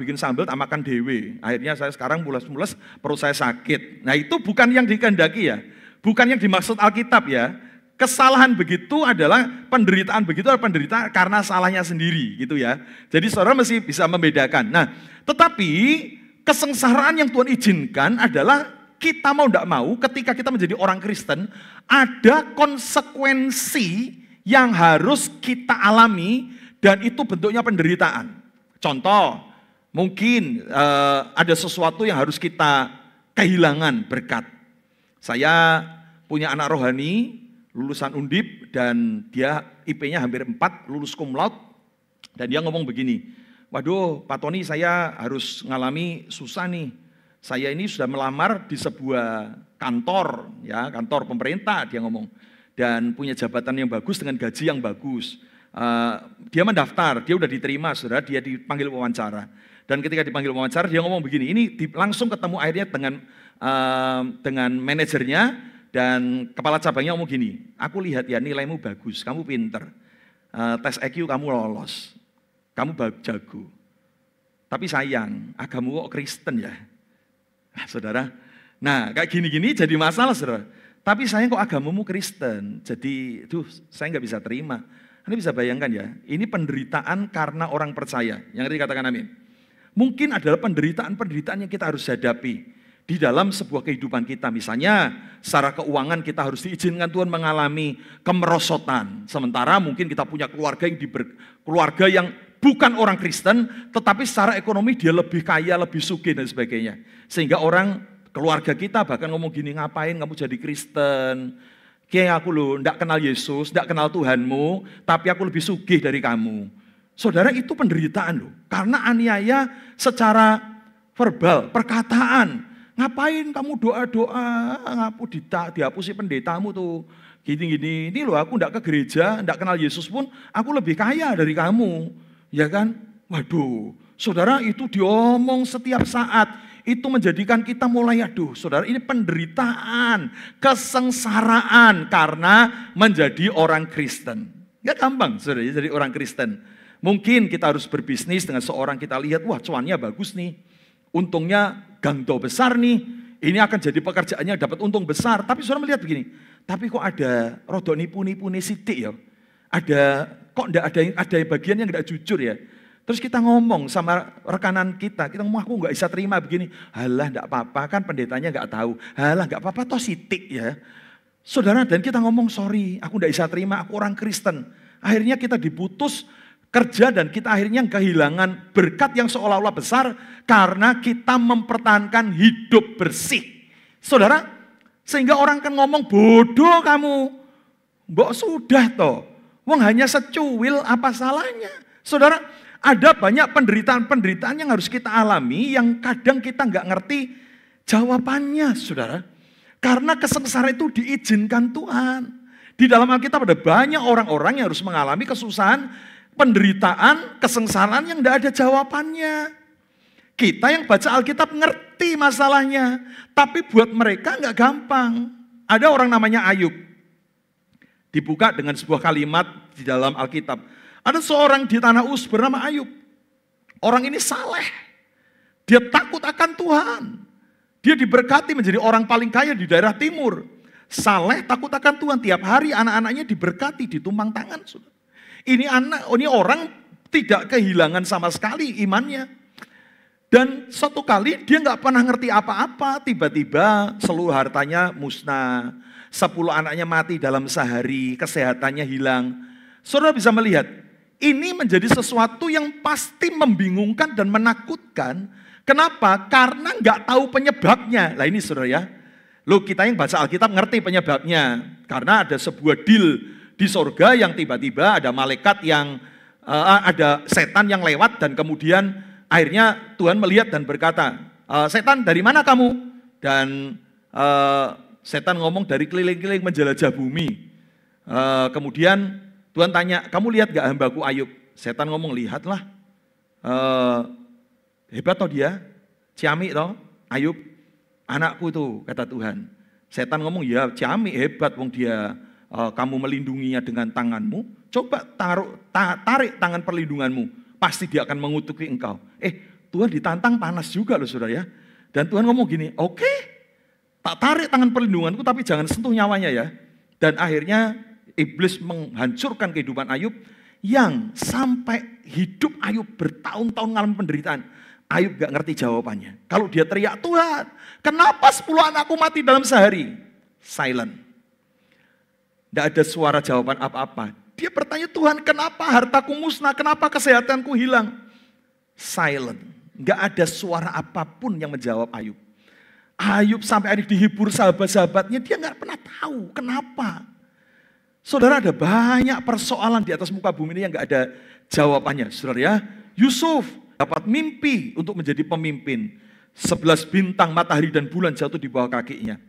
bikin sambal, tak makan dewe. Akhirnya saya sekarang mules-mules, perut saya sakit. Nah itu bukan yang dikehendaki ya, bukan yang dimaksud Alkitab ya. Kesalahan begitu adalah penderitaan begitu adalah penderitaan karena salahnya sendiri gitu ya. Jadi saudara mesti bisa membedakan. Nah, tetapi kesengsaraan yang Tuhan izinkan adalah kita mau tidak mau ketika kita menjadi orang Kristen ada konsekuensi yang harus kita alami dan itu bentuknya penderitaan. Contoh, mungkin ada sesuatu yang harus kita kehilangan berkat. Saya punya anak rohani lulusan Undip dan dia IP-nya hampir 4, lulus cum laude, dan dia ngomong begini, waduh Pak Tony saya harus ngalami susah nih, saya ini sudah melamar di sebuah kantor, ya kantor pemerintah dia ngomong, dan punya jabatan yang bagus dengan gaji yang bagus. Dia mendaftar, dia udah diterima, saudara, dia dipanggil wawancara, dan ketika dipanggil wawancara dia ngomong begini, ini langsung ketemu akhirnya dengan manajernya. Dan kepala cabangnya ngomong gini, aku lihat ya nilaimu bagus, kamu pinter, tes IQ kamu lolos, kamu jago. Tapi sayang, agamamu kok Kristen ya, saudara. Nah kayak gini-gini jadi masalah saudara. Tapi sayang kok agamamu Kristen, jadi saya nggak bisa terima. Anda bisa bayangkan ya, ini penderitaan karena orang percaya. Yang tadi katakan amin. Mungkin adalah penderitaan yang kita harus hadapi di dalam sebuah kehidupan kita. Misalnya secara keuangan kita harus diizinkan Tuhan mengalami kemerosotan. Sementara mungkin kita punya keluarga yang bukan orang Kristen, tetapi secara ekonomi dia lebih kaya, lebih sugih dan sebagainya. Sehingga keluarga kita bahkan ngomong gini, ngapain kamu jadi Kristen? Kayak aku loh, enggak kenal Yesus, enggak kenal Tuhanmu, tapi aku lebih sugih dari kamu. Saudara, itu penderitaan loh. Karena aniaya secara verbal, perkataan. Ngapain kamu doa-doa, dihapusi pendetamu tuh. Gini-gini, ini loh aku enggak ke gereja, enggak kenal Yesus pun, aku lebih kaya dari kamu. Ya kan? Waduh, saudara itu diomong setiap saat. Itu menjadikan kita mulai, aduh saudara ini penderitaan, kesengsaraan karena menjadi orang Kristen. Gak gampang saudara jadi orang Kristen. Mungkin kita harus berbisnis dengan seorang kita lihat, wah cuannya bagus nih. Untungnya gangdo besar nih. Ini akan jadi pekerjaannya dapat untung besar. Tapi saudara melihat begini, tapi kok ada rodok nipu-nipu nih sidik ya. Kok ada bagian yang enggak jujur ya. Terus kita ngomong sama rekanan kita ngomong aku enggak bisa terima begini. Halah enggak apa-apa kan pendetanya enggak tahu. Halah enggak apa-apa toh sidik ya. Saudara dan kita ngomong sorry aku enggak bisa terima aku orang Kristen. Akhirnya kita diputus kerja dan kita akhirnya kehilangan berkat yang seolah-olah besar karena kita mempertahankan hidup bersih. Saudara, sehingga orang kan ngomong bodoh kamu. Mbok sudah toh. Wong hanya secuil apa salahnya. Saudara, ada banyak penderitaan-penderitaan yang harus kita alami yang kadang kita nggak ngerti jawabannya, saudara. Karena kesengsaraan itu diizinkan Tuhan. Di dalam Alkitab ada banyak orang-orang yang harus mengalami kesusahan, penderitaan, kesengsaraan yang tidak ada jawabannya. Kita yang baca Alkitab ngerti masalahnya, tapi buat mereka nggak gampang. Ada orang namanya Ayub. Dibuka dengan sebuah kalimat di dalam Alkitab. Ada seorang di tanah Uz bernama Ayub. Orang ini saleh. Dia takut akan Tuhan. Dia diberkati menjadi orang paling kaya di daerah timur. Saleh takut akan Tuhan. Tiap hari anak-anaknya diberkati, ditumpang tangan. Ini orang tidak kehilangan sama sekali imannya. Dan suatu kali dia nggak pernah ngerti apa-apa. Tiba-tiba seluruh hartanya musnah. 10 anaknya mati dalam sehari. Kesehatannya hilang. Saudara bisa melihat. Ini menjadi sesuatu yang pasti membingungkan dan menakutkan. Kenapa? Karena nggak tahu penyebabnya. Lah ini saudara ya. Loh kita yang baca Alkitab ngerti penyebabnya. Karena ada sebuah deal di sorga yang tiba-tiba ada malaikat yang, ada setan yang lewat dan kemudian akhirnya Tuhan melihat dan berkata, setan dari mana kamu? Dan setan ngomong dari keliling-keliling menjelajah bumi. Kemudian Tuhan tanya, kamu lihat gak hambaku Ayub? Setan ngomong, lihatlah. Hebat toh dia, ciamik toh Ayub, anakku tuh kata Tuhan. Setan ngomong, ya ciamik hebat wong dia, kamu melindunginya dengan tanganmu. Coba tarik tangan perlindunganmu, pasti dia akan mengutuki engkau. Tuhan ditantang panas juga loh saudara ya. Dan Tuhan ngomong gini, oke, tak tarik tangan perlindunganku tapi jangan sentuh nyawanya ya. Dan akhirnya iblis menghancurkan kehidupan Ayub yang sampai hidup Ayub bertahun-tahun mengalami penderitaan. Ayub gak ngerti jawabannya. Kalau dia teriak, Tuhan, kenapa 10 anakku mati dalam sehari? Silent. Tidak ada suara jawaban apa-apa. Dia bertanya, Tuhan, kenapa hartaku musnah? Kenapa kesehatanku hilang? Silent. Gak ada suara apapun yang menjawab Ayub. Ayub sampai akhirnya dihibur sahabat-sahabatnya, dia gak pernah tahu kenapa. Saudara, ada banyak persoalan di atas muka bumi ini yang gak ada jawabannya. Saudara ya, Yusuf dapat mimpi untuk menjadi pemimpin. 11 bintang, matahari dan bulan jatuh di bawah kakinya.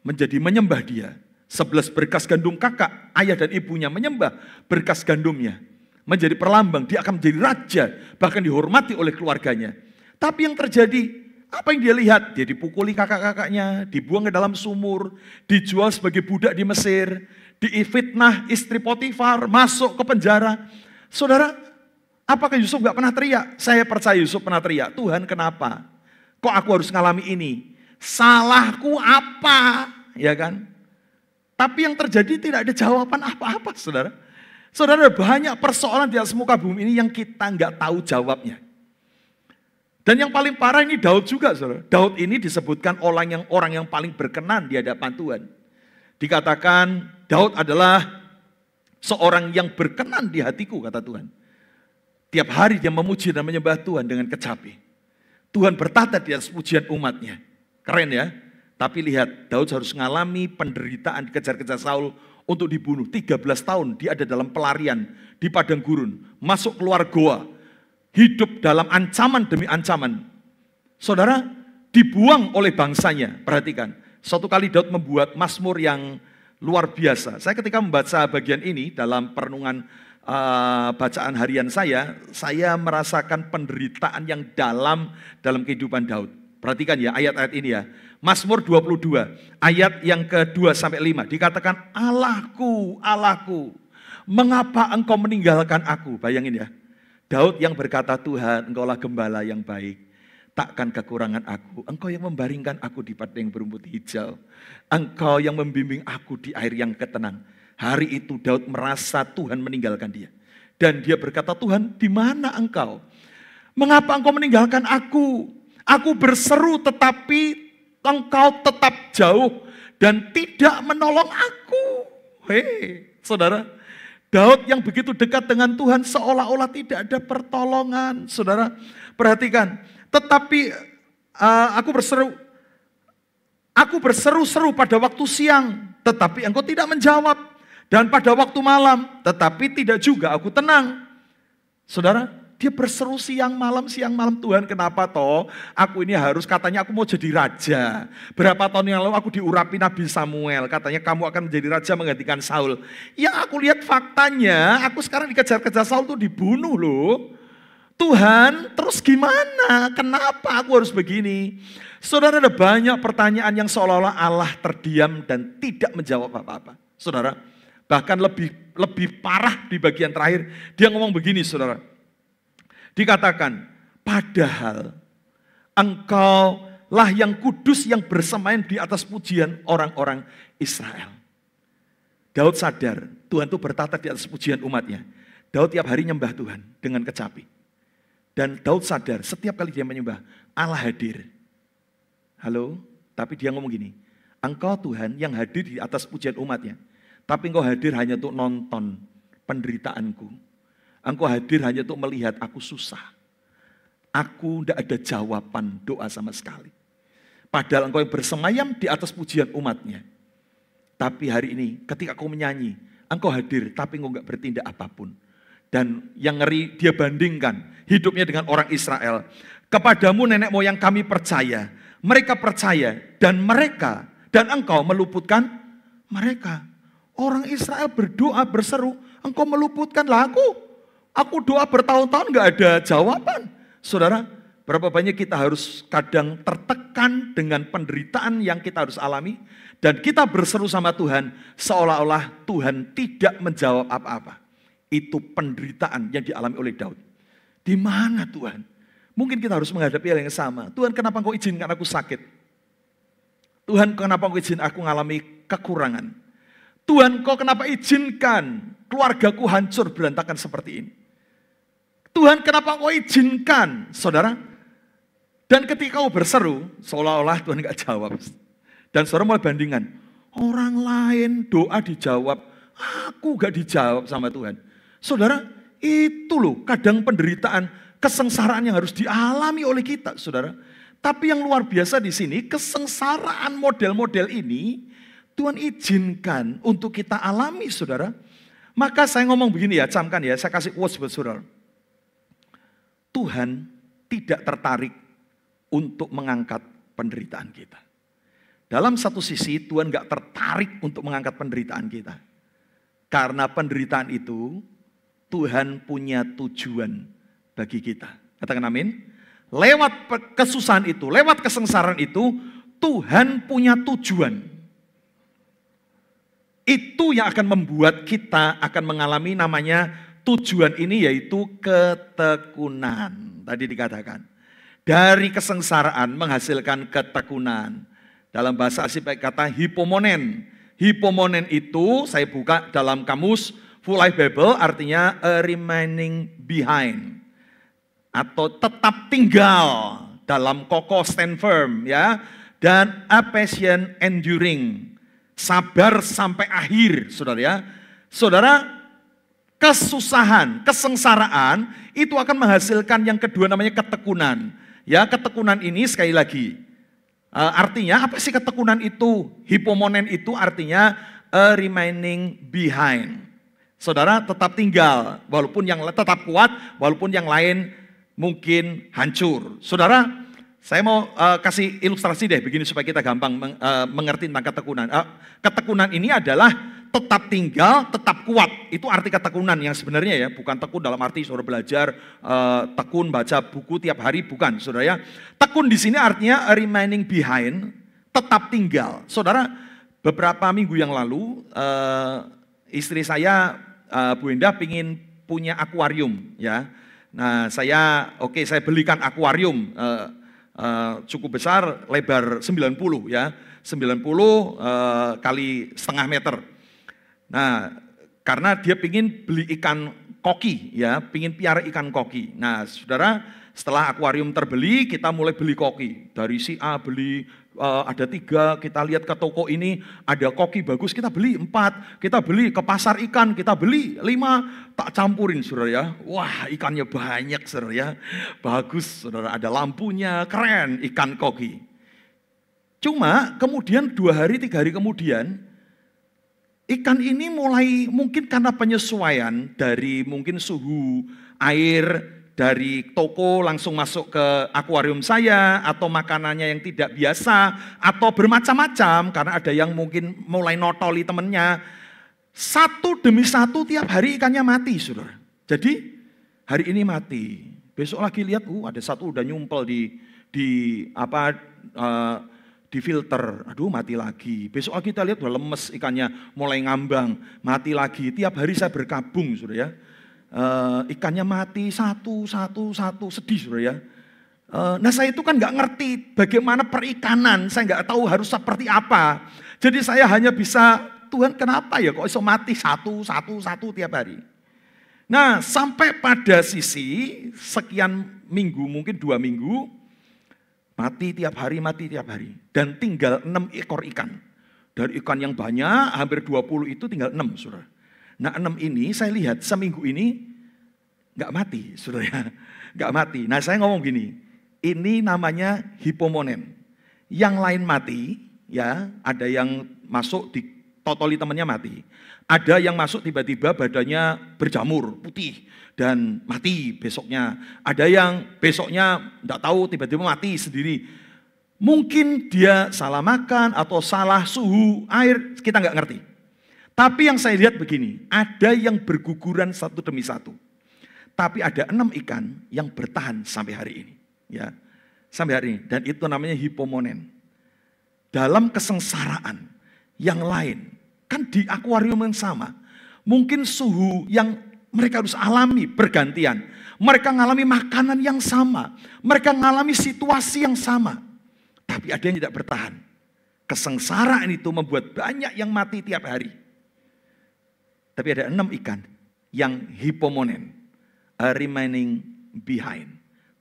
Menjadi menyembah dia. 11 berkas gandum kakak, ayah dan ibunya menyembah berkas gandumnya. Menjadi perlambang, dia akan menjadi raja. Bahkan dihormati oleh keluarganya. Tapi yang terjadi, apa yang dia lihat? Dia dipukuli kakak-kakaknya, dibuang ke dalam sumur, dijual sebagai budak di Mesir, difitnah istri Potifar, masuk ke penjara. Saudara, apakah Yusuf gak pernah teriak? Saya percaya Yusuf pernah teriak, Tuhan kenapa? Kok aku harus ngalami ini? Salahku apa? Ya kan? Tapi yang terjadi tidak ada jawaban apa-apa, saudara. Saudara, ada banyak persoalan di atas muka bumi ini yang kita nggak tahu jawabnya. Dan yang paling parah ini Daud juga, saudara. Daud ini disebutkan orang yang paling berkenan di hadapan Tuhan. Dikatakan Daud adalah seorang yang berkenan di hatiku, kata Tuhan. Tiap hari dia memuji dan menyembah Tuhan dengan kecapi. Tuhan bertata di atas pujian umatnya. Keren ya. Tapi lihat, Daud harus mengalami penderitaan dikejar-kejar Saul untuk dibunuh. 13 tahun dia ada dalam pelarian di padang gurun. Masuk keluar goa. Hidup dalam ancaman demi ancaman. Saudara, dibuang oleh bangsanya. Perhatikan, suatu kali Daud membuat mazmur yang luar biasa. Saya ketika membaca bagian ini dalam perenungan bacaan harian saya merasakan penderitaan yang dalam kehidupan Daud. Perhatikan ya ayat-ayat ini ya. Mazmur 22 ayat yang ke-2 sampai 5 dikatakan, Allahku, Allahku, mengapa engkau meninggalkan aku? Bayangin ya. Daud yang berkata, Tuhan, engkaulah gembala yang baik, takkan kekurangan aku. Engkau yang membaringkan aku di padang berumput hijau. Engkau yang membimbing aku di air yang ketenang. Hari itu Daud merasa Tuhan meninggalkan dia. Dan dia berkata, Tuhan, di mana engkau? Mengapa engkau meninggalkan aku? Aku berseru tetapi engkau tetap jauh dan tidak menolong aku. Hei, saudara, Daud yang begitu dekat dengan Tuhan seolah-olah tidak ada pertolongan. Saudara, perhatikan. Tetapi aku berseru-seru pada waktu siang, tetapi engkau tidak menjawab. Dan pada waktu malam, tetapi tidak juga aku tenang. Saudara, dia berseru siang malam, Tuhan kenapa toh? Aku ini harus, katanya aku mau jadi raja. Berapa tahun yang lalu aku diurapi Nabi Samuel, katanya kamu akan menjadi raja menggantikan Saul. Yang aku lihat faktanya, aku sekarang dikejar-kejar Saul tuh dibunuh loh. Tuhan, terus gimana? Kenapa aku harus begini? Saudara, ada banyak pertanyaan yang seolah-olah Allah terdiam dan tidak menjawab apa-apa. Saudara, bahkan lebih parah di bagian terakhir, dia ngomong begini, saudara. Dikatakan, padahal engkau lah yang kudus yang bersemayam di atas pujian orang-orang Israel. Daud sadar, Tuhan itu bertata di atas pujian umatnya. Daud tiap hari nyembah Tuhan dengan kecapi. Dan Daud sadar, setiap kali dia menyembah, Allah hadir. Halo? Tapi dia ngomong gini, engkau Tuhan yang hadir di atas pujian umatnya. Tapi engkau hadir hanya untuk nonton penderitaanku. Engkau hadir hanya untuk melihat aku susah. Aku tidak ada jawaban doa sama sekali. Padahal engkau yang bersemayam di atas pujian umatnya. Tapi hari ini ketika kau menyanyi, engkau hadir tapi engkau enggak bertindak apapun. Dan yang ngeri dia bandingkan hidupnya dengan orang Israel. Kepadamu nenek moyang kami percaya. Mereka percaya dan engkau meluputkan mereka. Orang Israel berdoa berseru, engkau meluputkanlah aku. Aku doa bertahun-tahun gak ada jawaban. Saudara, berapa banyak kita harus kadang tertekan dengan penderitaan yang kita harus alami. Dan kita berseru sama Tuhan, seolah-olah Tuhan tidak menjawab apa-apa. Itu penderitaan yang dialami oleh Daud. Di mana Tuhan? Mungkin kita harus menghadapi hal yang sama. Tuhan, kenapa engkau izinkan aku sakit? Tuhan, kenapa engkau izinkan aku mengalami kekurangan? Tuhan, kau kenapa izinkan keluargaku hancur berantakan seperti ini? Tuhan, kenapa engkau izinkan, saudara? Dan ketika kau berseru, seolah-olah Tuhan enggak jawab. Dan saudara mulai bandingkan, orang lain doa dijawab, aku enggak dijawab sama Tuhan. Saudara, itu loh kadang penderitaan, kesengsaraan yang harus dialami oleh kita, saudara. Tapi yang luar biasa di sini, kesengsaraan model-model ini Tuhan izinkan untuk kita alami, saudara. Maka saya ngomong begini ya, camkan ya, saya kasih quotes buat saudara. Tuhan tidak tertarik untuk mengangkat penderitaan kita. Dalam satu sisi Tuhan gak tertarik untuk mengangkat penderitaan kita. Karena penderitaan itu Tuhan punya tujuan bagi kita. Katakan amin. Lewat kesusahan itu, lewat kesengsaraan itu, Tuhan punya tujuan. Itu yang akan membuat kita akan mengalami namanya tujuan ini, yaitu ketekunan. Tadi dikatakan, dari kesengsaraan menghasilkan ketekunan. Dalam bahasa asing pakai kata hipomonen. Hipomonen itu saya buka dalam kamus Full Life Bible, artinya a remaining behind. Atau tetap tinggal, dalam kokoh stand firm ya. Dan a patient enduring. Sabar sampai akhir, saudara ya. Saudara, kesusahan, kesengsaraan itu akan menghasilkan yang kedua namanya ketekunan. Ya, ketekunan ini sekali lagi artinya apa sih ketekunan itu? Hipomonen itu artinya remaining behind. Saudara tetap tinggal walaupun yang tetap kuat walaupun yang lain mungkin hancur. Saudara, Saya mau kasih ilustrasi deh begini supaya kita gampang mengerti tentang ketekunan. Ketekunan ini adalah tetap tinggal, tetap kuat. Itu arti ketekunan yang sebenarnya ya, bukan tekun dalam arti saudara belajar, tekun baca buku tiap hari, bukan saudara ya. Tekun di sini artinya remaining behind, tetap tinggal. Saudara, beberapa minggu yang lalu istri saya Bu Endah pingin punya akuarium ya. Nah saya belikan akuarium cukup besar, lebar 90 ya, 90 kali setengah meter. Nah karena dia pingin beli ikan koki ya, pingin piara ikan koki. Nah saudara, setelah akuarium terbeli kita mulai beli koki. Dari si A beli ada 3, kita lihat ke toko ini ada koki bagus, kita beli 4, kita beli ke pasar ikan, kita beli 5, tak campurin saudara ya. Wah ikannya banyak saudara ya, bagus saudara, ada lampunya, keren ikan koki. Cuma kemudian 2 hari 3 hari kemudian, ikan ini mulai mungkin karena penyesuaian dari mungkin suhu air, dari toko langsung masuk ke akuarium saya, atau makanannya yang tidak biasa, atau bermacam-macam, karena ada yang mungkin mulai notoli temennya. Satu demi satu tiap hari ikannya mati, saudara. Jadi hari ini mati, besok lagi lihat, ada satu udah nyumpel di filter, aduh mati lagi. Besok lagi kita lihat udah lemes ikannya, mulai ngambang, mati lagi. Tiap hari saya berkabung, saudara ya. Ikannya mati satu, sedih saudara ya. Nah saya itu kan nggak ngerti bagaimana perikanan, saya nggak tahu harus seperti apa. Jadi saya hanya bisa, Tuhan kenapa ya kok iso mati satu tiap hari. Nah sampai pada sisi sekian minggu, mungkin 2 minggu, mati tiap hari. Dan tinggal 6 ekor ikan. Dari ikan yang banyak, hampir 20 itu tinggal 6 saudara. Nah 6 ini saya lihat seminggu ini nggak mati, saudara ya, nggak mati. Nah saya ngomong gini, ini namanya hipomonen. Yang lain mati, ya ada yang masuk di totoli temannya mati. Ada yang masuk tiba-tiba badannya berjamur putih dan mati besoknya. Ada yang besoknya nggak tahu tiba-tiba mati sendiri. Mungkin dia salah makan atau salah suhu air, kita nggak ngerti. Tapi yang saya lihat begini, ada yang berguguran satu demi satu. Tapi ada 6 ikan yang bertahan sampai hari ini. Ya, sampai hari ini. Dan itu namanya hipomonen. Dalam kesengsaraan yang lain, kan di akuarium yang sama. Mungkin suhu yang mereka harus alami bergantian. Mereka mengalami makanan yang sama. Mereka mengalami situasi yang sama. Tapi ada yang tidak bertahan. Kesengsaraan itu membuat banyak yang mati tiap hari. Tapi ada 6 ikan yang hipomonen, remaining behind,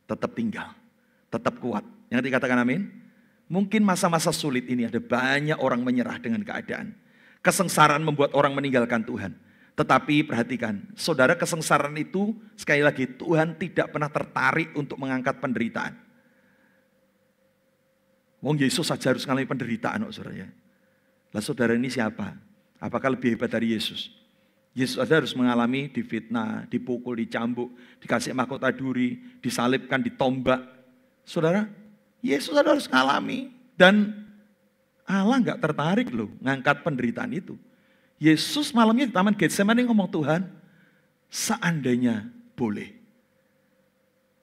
tetap tinggal, tetap kuat. Yang dikatakan amin? Mungkin masa-masa sulit ini ada banyak orang menyerah dengan keadaan. Kesengsaraan membuat orang meninggalkan Tuhan. Tetapi perhatikan, saudara, kesengsaraan itu sekali lagi Tuhan tidak pernah tertarik untuk mengangkat penderitaan. Wong Yesus saja harus mengalami penderitaan, saudara ya. Lah saudara ini siapa? Apakah lebih hebat dari Yesus? Yesus saja harus mengalami difitnah, dipukul, dicambuk, dikasih mahkota duri, disalibkan, ditombak. Saudara, Yesus saja harus mengalami. Dan Allah nggak tertarik loh ngangkat penderitaan itu. Yesus malamnya di Taman Getsemani ngomong, Tuhan, seandainya boleh,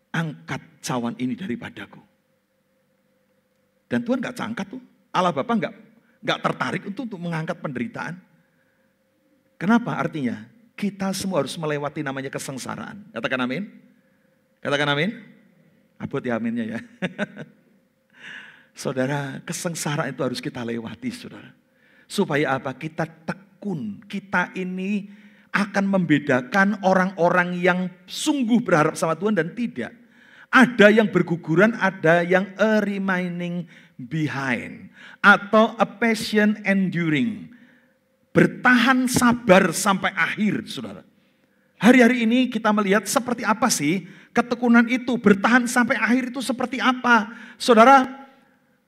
angkat cawan ini daripadaku. Dan Tuhan nggak cangkat tuh. Allah Bapa nggak tertarik untuk mengangkat penderitaan. Kenapa? Artinya kita semua harus melewati namanya kesengsaraan. Katakan amin. Katakan amin. Abot ya aminnya ya. Saudara, kesengsaraan itu harus kita lewati, saudara. Supaya apa? Kita tekun. Kita ini akan membedakan orang-orang yang sungguh berharap sama Tuhan dan tidak. Ada yang berguguran, ada yang a remaining behind. Atau a patient enduring. Bertahan sabar sampai akhir, saudara. Hari-hari ini kita melihat seperti apa sih ketekunan itu, bertahan sampai akhir itu seperti apa. Saudara,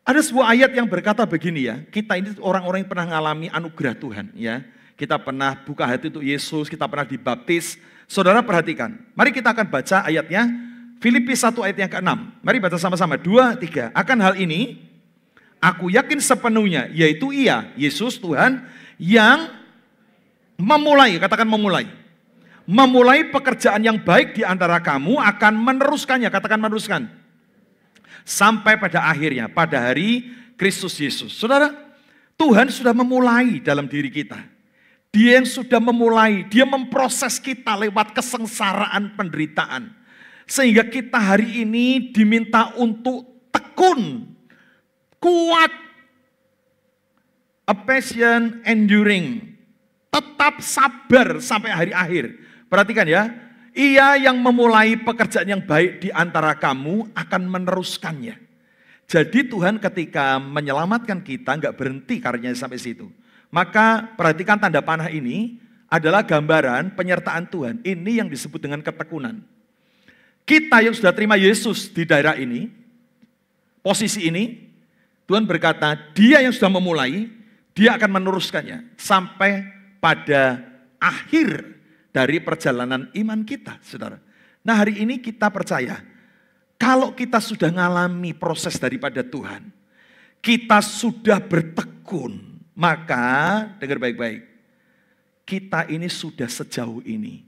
ada sebuah ayat yang berkata begini ya, kita ini orang-orang yang pernah mengalami anugerah Tuhan ya. Kita pernah buka hati untuk Yesus, kita pernah dibaptis. Saudara perhatikan, mari kita akan baca ayatnya. Filipi 1 ayat yang ke-6. Mari baca sama-sama. 2, 3. Akan hal ini, aku yakin sepenuhnya, yaitu Ia, Yesus Tuhan, yang memulai, katakan memulai. Memulai pekerjaan yang baik di antara kamu akan meneruskannya, katakan meneruskan. Sampai pada akhirnya, pada hari Kristus Yesus. Saudara, Tuhan sudah memulai dalam diri kita. Dia yang sudah memulai, dia memproses kita lewat kesengsaraan penderitaan. Sehingga kita hari ini diminta untuk tekun, kuat, a patient enduring, tetap sabar sampai hari akhir. Perhatikan ya, Ia yang memulai pekerjaan yang baik di antara kamu akan meneruskannya. Jadi Tuhan ketika menyelamatkan kita nggak berhenti karyanya sampai situ. Maka perhatikan tanda panah ini adalah gambaran penyertaan Tuhan. Ini yang disebut dengan ketekunan. Kita yang sudah terima Yesus di daerah ini, posisi ini, Tuhan berkata, Dia yang sudah memulai, Dia akan meneruskannya sampai pada akhir dari perjalanan iman kita, saudara. Nah, hari ini kita percaya, kalau kita sudah mengalami proses daripada Tuhan, kita sudah bertekun, maka dengar baik-baik, kita ini sudah sejauh ini.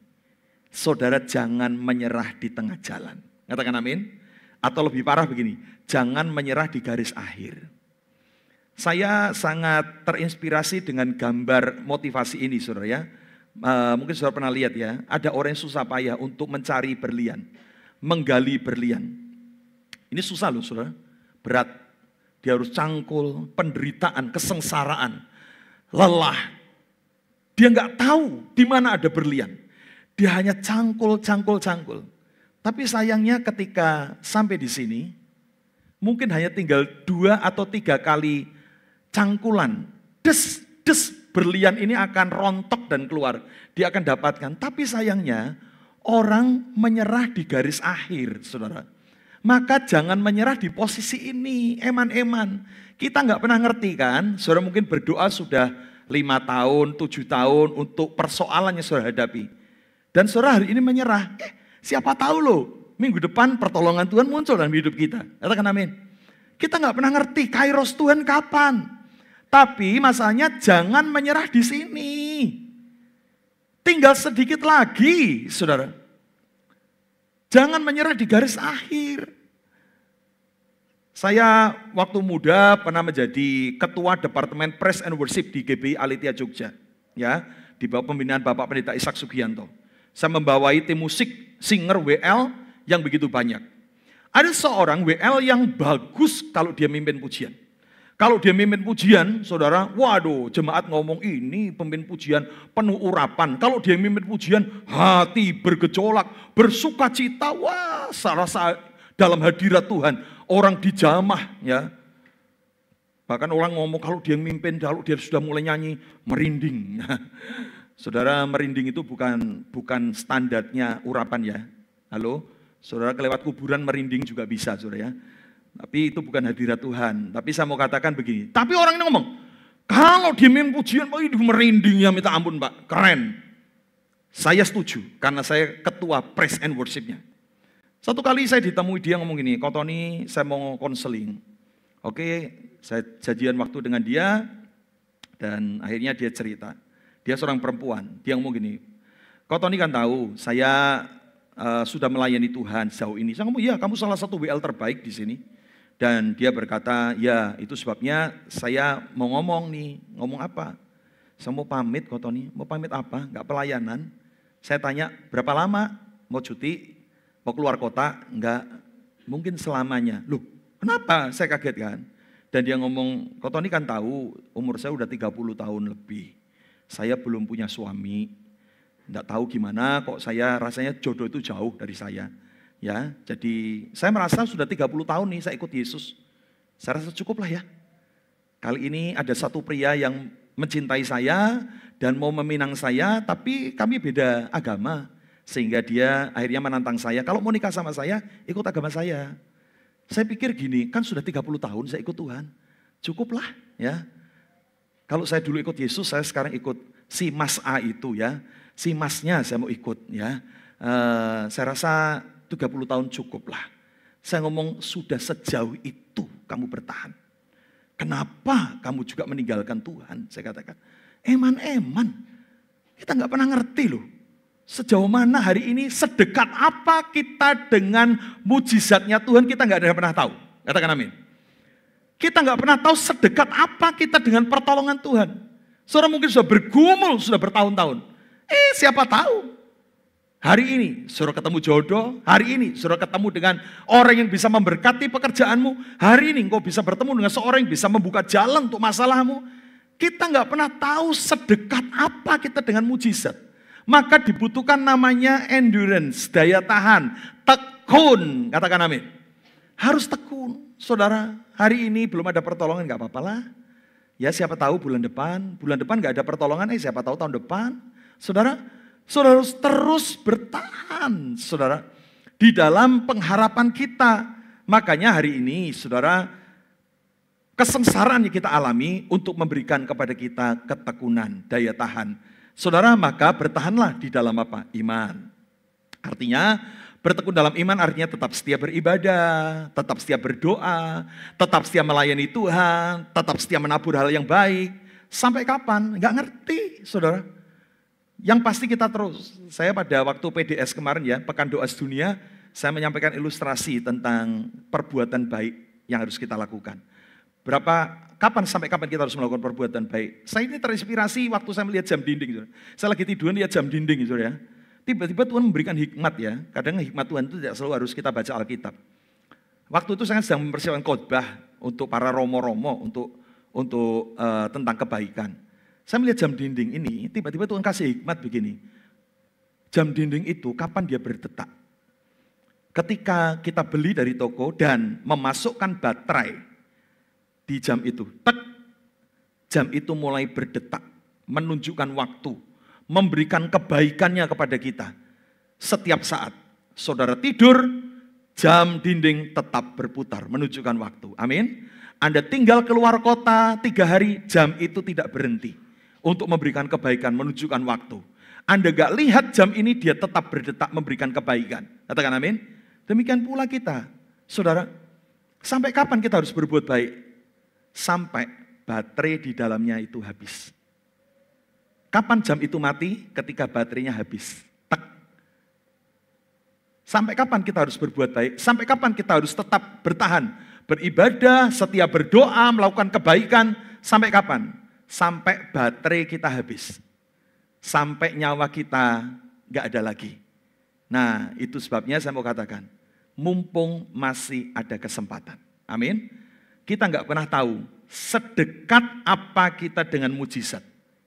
Saudara jangan menyerah di tengah jalan. Katakan amin. Atau lebih parah begini, jangan menyerah di garis akhir. Saya sangat terinspirasi dengan gambar motivasi ini, saudara ya. Mungkin saudara pernah lihat ya, ada orang yang susah payah untuk mencari berlian, menggali berlian. Ini susah loh saudara, berat. Dia harus cangkul, penderitaan, kesengsaraan, lelah. Dia nggak tahu di mana ada berlian. Dia hanya cangkul. Tapi sayangnya ketika sampai di sini, mungkin hanya tinggal 2 atau 3 kali cangkulan. Des, berlian ini akan rontok dan keluar. Dia akan dapatkan. Tapi sayangnya orang menyerah di garis akhir, saudara. Maka jangan menyerah di posisi ini, eman-eman. Kita nggak pernah ngerti kan, saudara mungkin berdoa sudah 5 tahun, 7 tahun untuk persoalannya saudara hadapi. Dan saudara hari ini menyerah. Siapa tahu loh, minggu depan pertolongan Tuhan muncul dalam hidup kita. Katakan amin. Kita nggak pernah ngerti kairos Tuhan kapan. Tapi masalahnya jangan menyerah di sini. Tinggal sedikit lagi, saudara. Jangan menyerah di garis akhir. Saya waktu muda pernah menjadi ketua Departemen Praise and Worship di GBI Alitia Jogja. Ya, di bawah pembinaan Bapak Pendeta Ishak Sugianto. Saya membawai tim musik singer WL yang begitu banyak. Ada seorang WL yang bagus kalau dia mimpin pujian. Kalau dia mimpin pujian, saudara, waduh, jemaat ngomong ini pemimpin pujian penuh urapan. Kalau dia mimpin pujian, hati bergejolak, bersuka cita, wah, rasa dalam hadirat Tuhan. Orang dijamah, ya. Bahkan orang ngomong kalau dia mimpin, kalau dia sudah mulai nyanyi, merinding. Saudara, merinding itu bukan standarnya urapan ya. Halo, saudara kelewat kuburan merinding juga bisa, saudara ya. Tapi itu bukan hadirat Tuhan. Tapi saya mau katakan begini. Tapi orang ini ngomong, kalau dia mimpin pujian, itu merinding ya minta ampun Pak. Keren. Saya setuju, karena saya ketua praise and worship-nya. Satu kali saya ditemui dia ngomong gini, Kok Tony saya mau konseling. Oke, saya janjian waktu dengan dia, dan akhirnya dia cerita. Dia seorang perempuan, dia ngomong gini, Kok Tony kan tahu, saya sudah melayani Tuhan sejauh ini. Saya ngomong, ya kamu salah satu WL terbaik di sini. Dan dia berkata, ya itu sebabnya saya mau ngomong nih. Ngomong apa? Saya mau pamit Kok Tony. Mau pamit apa? Enggak pelayanan. Saya tanya, berapa lama? Mau cuti? Mau keluar kota? Enggak. Mungkin selamanya. Loh, kenapa? Saya kaget kan. Dan dia ngomong, Kok Tony kan tahu umur saya udah 30 tahun lebih. Saya belum punya suami. Enggak tahu gimana kok saya rasanya jodoh itu jauh dari saya. Ya, jadi saya merasa sudah 30 tahun nih saya ikut Yesus. Saya rasa cukup lah ya. Kali ini ada satu pria yang mencintai saya dan mau meminang saya, tapi kami beda agama. Sehingga dia akhirnya menantang saya, kalau mau nikah sama saya, ikut agama saya. Saya pikir gini, kan sudah 30 tahun saya ikut Tuhan. Cukuplah ya. Kalau saya dulu ikut Yesus, saya sekarang ikut si Mas A itu ya. Si Masnya saya mau ikut ya. Saya rasa 30 tahun cukuplah. Saya ngomong sudah sejauh itu kamu bertahan. Kenapa kamu juga meninggalkan Tuhan? Saya katakan, eman. Kita nggak pernah ngerti loh. Sejauh mana hari ini, sedekat apa kita dengan mujizatnya Tuhan, kita nggak ada yang pernah tahu. Katakan amin. Kita nggak pernah tahu sedekat apa kita dengan pertolongan Tuhan. Saudara mungkin sudah bergumul, sudah bertahun-tahun. Siapa tahu. Hari ini saudara ketemu jodoh, hari ini saudara ketemu dengan orang yang bisa memberkati pekerjaanmu. Hari ini engkau bisa bertemu dengan seorang yang bisa membuka jalan untuk masalahmu. Kita nggak pernah tahu sedekat apa kita dengan mujizat. Maka dibutuhkan namanya endurance, daya tahan, tekun, katakan amin. Harus tekun, saudara. Hari ini belum ada pertolongan, nggak apa-apa lah. Ya siapa tahu bulan depan nggak ada pertolongan, siapa tahu tahun depan. Saudara harus terus bertahan, saudara. Di dalam pengharapan kita. Makanya hari ini, saudara, kesengsaraan yang kita alami untuk memberikan kepada kita ketekunan, daya tahan. Saudara, maka bertahanlah di dalam apa? Iman. Artinya, bertekun dalam iman artinya tetap setia beribadah, tetap setia berdoa, tetap setia melayani Tuhan, tetap setia menabur hal yang baik. Sampai kapan? Nggak ngerti, saudara. Yang pasti kita terus. Saya pada waktu PDS kemarin ya, Pekan Doa Sedunia, saya menyampaikan ilustrasi tentang perbuatan baik yang harus kita lakukan. Sampai kapan kita harus melakukan perbuatan baik? Saya ini terinspirasi waktu saya melihat jam dinding. Saudara. Saya lagi tidur lihat jam dinding. Saudara. Tiba-tiba Tuhan memberikan hikmat ya. Kadang hikmat Tuhan itu tidak selalu harus kita baca Alkitab. Waktu itu saya sedang mempersiapkan khotbah untuk para romo-romo untuk tentang kebaikan. Saya melihat jam dinding ini, tiba-tiba Tuhan kasih hikmat begini. Jam dinding itu kapan dia berdetak? Ketika kita beli dari toko dan memasukkan baterai di jam itu, jam itu mulai berdetak, menunjukkan waktu, memberikan kebaikannya kepada kita. Setiap saat, saudara tidur, jam dinding tetap berputar, menunjukkan waktu. Amin. Anda tinggal keluar kota 3 hari, jam itu tidak berhenti untuk memberikan kebaikan, menunjukkan waktu. Anda gak lihat jam ini, dia tetap berdetak memberikan kebaikan. Katakan amin. Demikian pula kita, saudara. Sampai kapan kita harus berbuat baik? Sampai baterai di dalamnya itu habis. Kapan jam itu mati? Ketika baterainya habis. Sampai kapan kita harus berbuat baik? Sampai kapan kita harus tetap bertahan? Beribadah, setia berdoa, melakukan kebaikan. Sampai kapan? Sampai baterai kita habis. Sampai nyawa kita gak ada lagi. Nah, itu sebabnya saya mau katakan, mumpung masih ada kesempatan. Amin. Kita nggak pernah tahu sedekat apa kita dengan mujizat.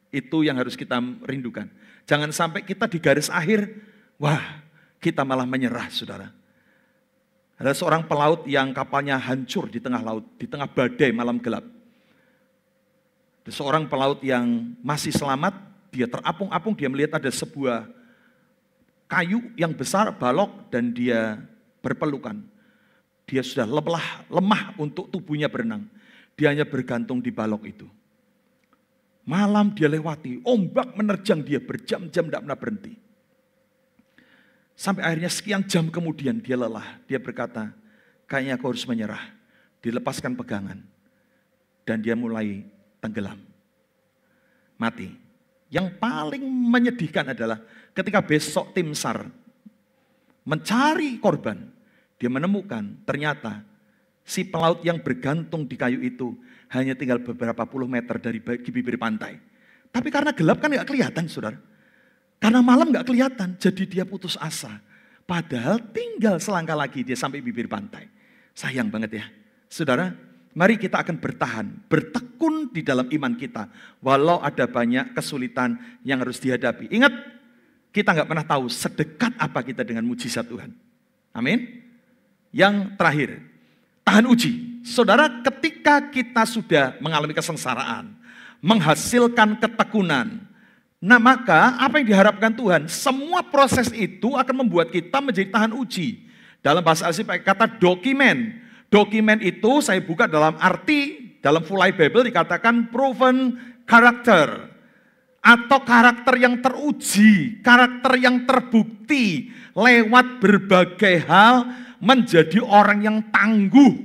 Itu yang harus kita rindukan. Jangan sampai kita di garis akhir, wah kita malah menyerah saudara. Ada seorang pelaut yang kapalnya hancur di tengah laut, di tengah badai malam gelap. Ada seorang pelaut yang masih selamat, dia terapung-apung, dia melihat ada sebuah kayu yang besar, balok, dan dia berpelukan. Dia sudah lemah untuk tubuhnya berenang. Dia hanya bergantung di balok itu. Malam dia lewati, ombak menerjang dia berjam-jam tidak pernah berhenti. Sampai akhirnya sekian jam kemudian dia lelah. Dia berkata, kayaknya aku harus menyerah. Dilepaskan pegangan. Dan dia mulai tenggelam. Mati. Yang paling menyedihkan adalah ketika besok tim SAR mencari korban. Dia menemukan ternyata si pelaut yang bergantung di kayu itu hanya tinggal beberapa puluh meter dari bibir pantai. Tapi karena gelap kan gak kelihatan saudara. Karena malam gak kelihatan, jadi dia putus asa. Padahal tinggal selangkah lagi dia sampai bibir pantai. Sayang banget ya. Saudara, mari kita akan bertahan, bertekun di dalam iman kita. Walau ada banyak kesulitan yang harus dihadapi. Ingat, kita gak pernah tahu sedekat apa kita dengan mujizat Tuhan. Amin. Yang terakhir, tahan uji. Saudara, ketika kita sudah mengalami kesengsaraan, menghasilkan ketekunan, nah maka apa yang diharapkan Tuhan, semua proses itu akan membuat kita menjadi tahan uji. Dalam bahasa asli pakai kata dokumen. Dokumen itu saya buka dalam arti, dalam Full Life Bible dikatakan proven character. atau karakter yang teruji, karakter yang terbukti lewat berbagai hal, menjadi orang yang tangguh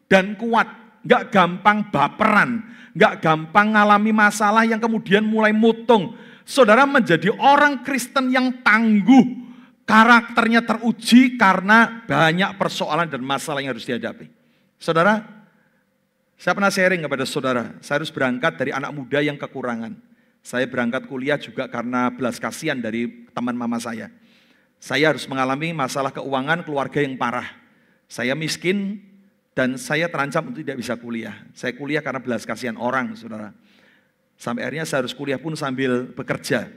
dan kuat, gak gampang baperan, gak gampang ngalami masalah yang kemudian mulai mutung. Saudara menjadi orang Kristen yang tangguh, karakternya teruji karena banyak persoalan dan masalah yang harus dihadapi. Saudara, saya pernah sharing kepada saudara, saya harus berangkat dari anak muda yang kekurangan. Saya berangkat kuliah juga karena belas kasihan dari teman mama saya. Saya harus mengalami masalah keuangan keluarga yang parah. Saya miskin dan saya terancam untuk tidak bisa kuliah. Saya kuliah karena belas kasihan orang, saudara. Sampai akhirnya saya harus kuliah pun sambil bekerja.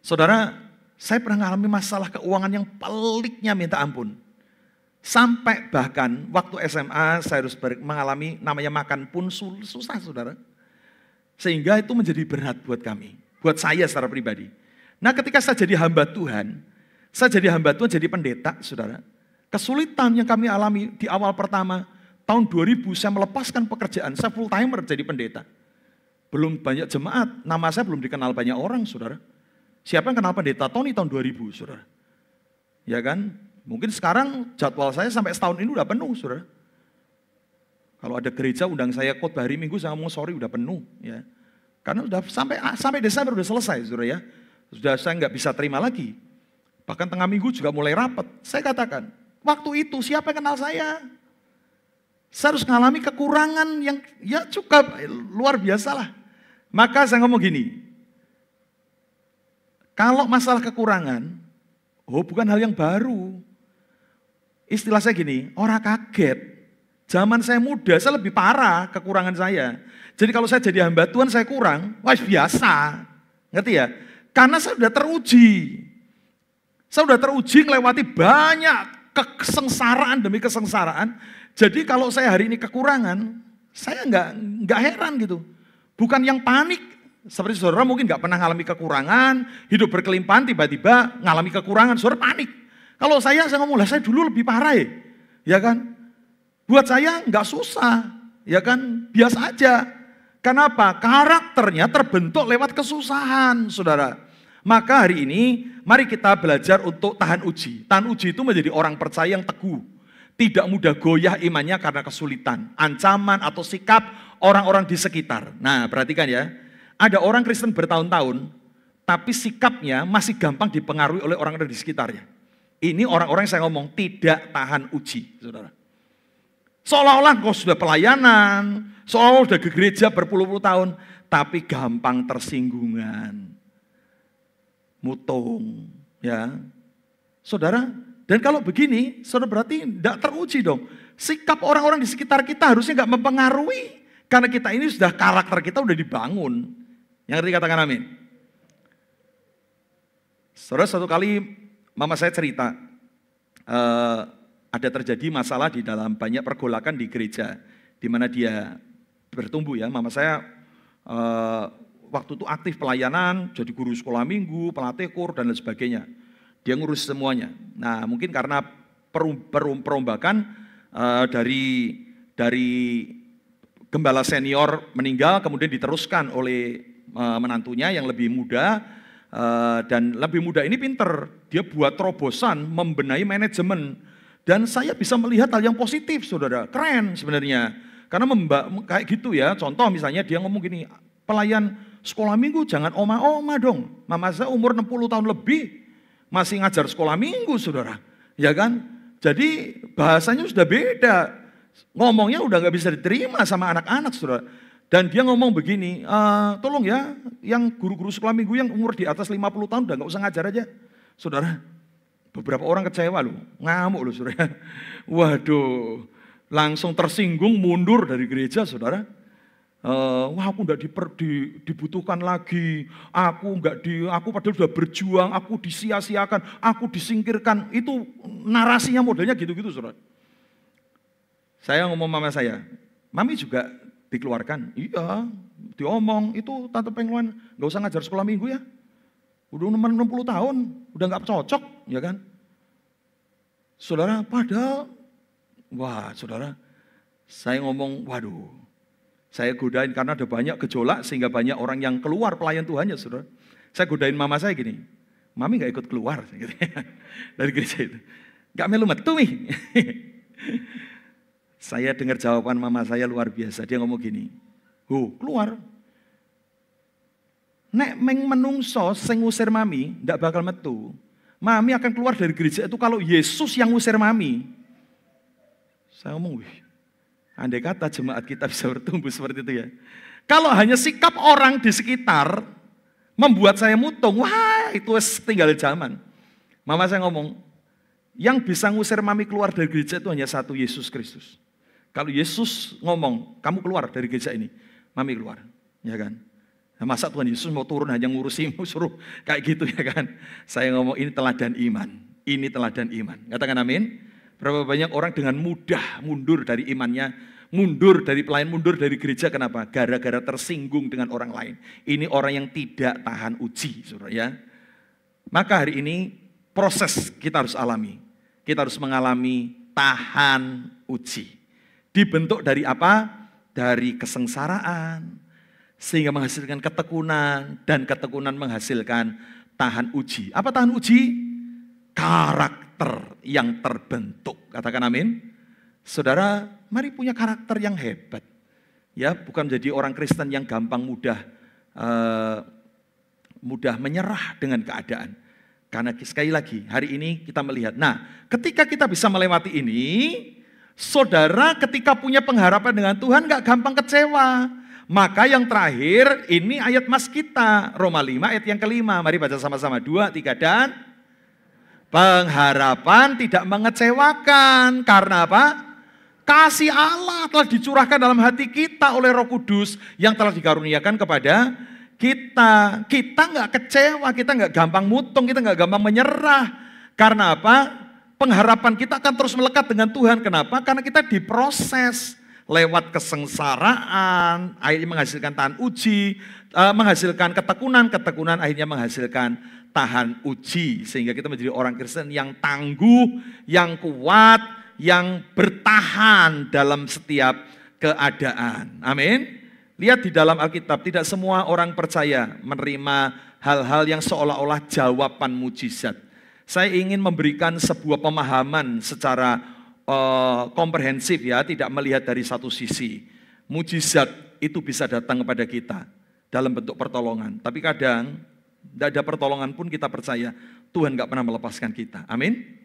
Saudara, saya pernah mengalami masalah keuangan yang peliknya minta ampun. Sampai bahkan waktu SMA saya harus mengalami namanya makan pun susah, saudara. Sehingga itu menjadi berat buat kami, buat saya secara pribadi. Nah ketika saya jadi hamba Tuhan, jadi pendeta, saudara. Kesulitan yang kami alami di awal pertama, tahun 2000 saya melepaskan pekerjaan, saya full timer jadi pendeta. Belum banyak jemaat, nama saya belum dikenal banyak orang, saudara. Siapa yang kenal pendeta Tony tahun 2000, saudara? Ya kan? Mungkin sekarang jadwal saya sampai setahun ini udah penuh, saudara. Kalau ada gereja undang saya khotbah hari Minggu, saya ngomong sorry udah penuh, ya. Karena udah sampai Desember udah selesai, saudara ya. Sudah saya nggak bisa terima lagi. Bahkan tengah minggu juga mulai rapat. Saya katakan, waktu itu siapa yang kenal saya? Saya harus mengalami kekurangan yang ya cukup luar biasa lah. Maka saya ngomong gini, kalau masalah kekurangan, bukan hal yang baru. Istilah saya gini, orang kaget. Zaman saya muda, saya lebih parah kekurangan saya. Jadi kalau saya jadi hamba Tuhan, saya kurang, wah biasa. Ngerti ya? Karena saya sudah teruji. Saya sudah teruji melewati banyak kesengsaraan demi kesengsaraan. Jadi kalau saya hari ini kekurangan, saya nggak heran gitu. Bukan yang panik. Seperti saudara mungkin nggak pernah ngalami kekurangan, hidup berkelimpahan, tiba-tiba ngalami kekurangan, saudara panik. Kalau saya ngomong, lah saya dulu lebih parah ya kan? Buat saya nggak susah, ya kan? Biasa aja. Kenapa? Karakternya terbentuk lewat kesusahan, saudara. Maka hari ini, mari kita belajar untuk tahan uji. Tahan uji itu menjadi orang percaya yang teguh. Tidak mudah goyah imannya karena kesulitan, ancaman atau sikap orang-orang di sekitar. Nah, perhatikan ya. Ada orang Kristen bertahun-tahun, tapi sikapnya masih gampang dipengaruhi oleh orang-orang di sekitarnya. Ini orang-orang yang saya ngomong tidak tahan uji, saudara. Seolah-olah kau sudah pelayanan, seolah-olah sudah ke gereja berpuluh-puluh tahun, tapi gampang tersinggungan, mutung, ya, saudara. Dan kalau begini, saudara berarti tidak teruji dong. Sikap orang-orang di sekitar kita harusnya nggak mempengaruhi, karena kita ini sudah karakter kita udah dibangun. Yang ngerti katakan amin. Saudara, satu kali mama saya cerita, ada terjadi masalah di dalam banyak pergolakan di gereja, di mana dia bertumbuh ya. Mama saya waktu itu aktif pelayanan, jadi guru sekolah minggu, pelatih kur dan lain sebagainya. Dia ngurus semuanya. Nah mungkin karena perombakan dari gembala senior meninggal, kemudian diteruskan oleh menantunya yang lebih muda. Dan lebih muda ini pinter, dia buat terobosan membenahi manajemen. Dan saya bisa melihat hal yang positif, saudara. Keren sebenarnya. Karena kayak gitu ya, contoh misalnya dia ngomong gini, pelayan sekolah minggu jangan oma-oma dong. Mama saya umur 60 tahun lebih, masih ngajar sekolah minggu, saudara. Ya kan? Jadi bahasanya sudah beda. Ngomongnya udah gak bisa diterima sama anak-anak, saudara. Dan dia ngomong begini, tolong ya, yang guru-guru sekolah minggu yang umur di atas 50 tahun udah gak usah ngajar aja. Saudara, beberapa orang kecewa loh, ngamuk loh saudara. Waduh, langsung tersinggung mundur dari gereja saudara. Wah aku enggak dibutuhkan lagi, aku padahal sudah berjuang, aku disia-siakan, aku disingkirkan. Itu narasinya modelnya gitu-gitu saudara. Saya ngomong mama saya, mami juga dikeluarkan. Iya, diomong, itu tante Pengluan gak usah ngajar sekolah minggu ya. Udah nomor 60 tahun, udah gak cocok, ya kan? Saudara, padahal, wah saudara, saya ngomong, waduh, Saya godain karena ada banyak gejolak sehingga banyak orang yang keluar pelayan Tuhannya, saudara. Saya godain mama saya gini, mami gak ikut keluar gitu ya, dari gereja itu. Gak melu metu nih. Saya dengar jawaban mama saya luar biasa. Dia ngomong gini, keluar. Nek menungso sing ngusir mami, ndak bakal metu. Mami akan keluar dari gereja itu kalau Yesus yang ngusir mami. Saya ngomong, andai kata jemaat kita bisa bertumbuh seperti itu ya. Kalau hanya sikap orang di sekitar membuat saya mutung, wah itu tinggal zaman. Mama saya ngomong, yang bisa ngusir mami keluar dari gereja itu hanya satu, Yesus Kristus. Kalau Yesus ngomong, kamu keluar dari gereja ini, mami keluar, ya kan? Nah, masa Tuhan Yesus mau turun hanya ngurusimu, suruh kayak gitu ya kan? Saya ngomong ini teladan iman, ini teladan iman. Katakan amin. Berapa banyak orang dengan mudah mundur dari imannya, mundur dari pelayan, mundur dari gereja. Kenapa? Gara-gara tersinggung dengan orang lain. Ini orang yang tidak tahan uji, saudara ya. Maka hari ini proses kita harus alami. Kita harus mengalami tahan uji. Dibentuk dari apa? Dari kesengsaraan, sehingga menghasilkan ketekunan, dan ketekunan menghasilkan tahan uji. Apa tahan uji? Karakter yang terbentuk. Katakan amin. Saudara, mari punya karakter yang hebat. Ya, bukan menjadi orang Kristen yang gampang mudah menyerah dengan keadaan. Karena sekali lagi, hari ini kita melihat. Nah, ketika kita bisa melewati ini, saudara ketika punya pengharapan dengan Tuhan gak gampang kecewa. Maka yang terakhir, ini ayat mas kita, Roma 5 ayat yang kelima. Mari baca sama-sama, 2, 3, dan pengharapan tidak mengecewakan. Karena apa? Kasih Allah telah dicurahkan dalam hati kita oleh Roh Kudus yang telah dikaruniakan kepada kita. Kita nggak kecewa, kita nggak gampang mutung, kita nggak gampang menyerah. Karena apa? Pengharapan kita akan terus melekat dengan Tuhan. Kenapa? Karena kita diproses lewat kesengsaraan, akhirnya menghasilkan tahan uji, menghasilkan ketekunan, ketekunan akhirnya menghasilkan tahan uji. Sehingga kita menjadi orang Kristen yang tangguh, yang kuat, yang bertahan dalam setiap keadaan. Amin. Lihat di dalam Alkitab, tidak semua orang percaya menerima hal-hal yang seolah-olah jawaban mujizat. Saya ingin memberikan sebuah pemahaman secara komprehensif ya, tidak melihat dari satu sisi. Mujizat itu bisa datang kepada kita dalam bentuk pertolongan. Tapi kadang tidak ada pertolongan pun kita percaya Tuhan gak pernah melepaskan kita. Amin.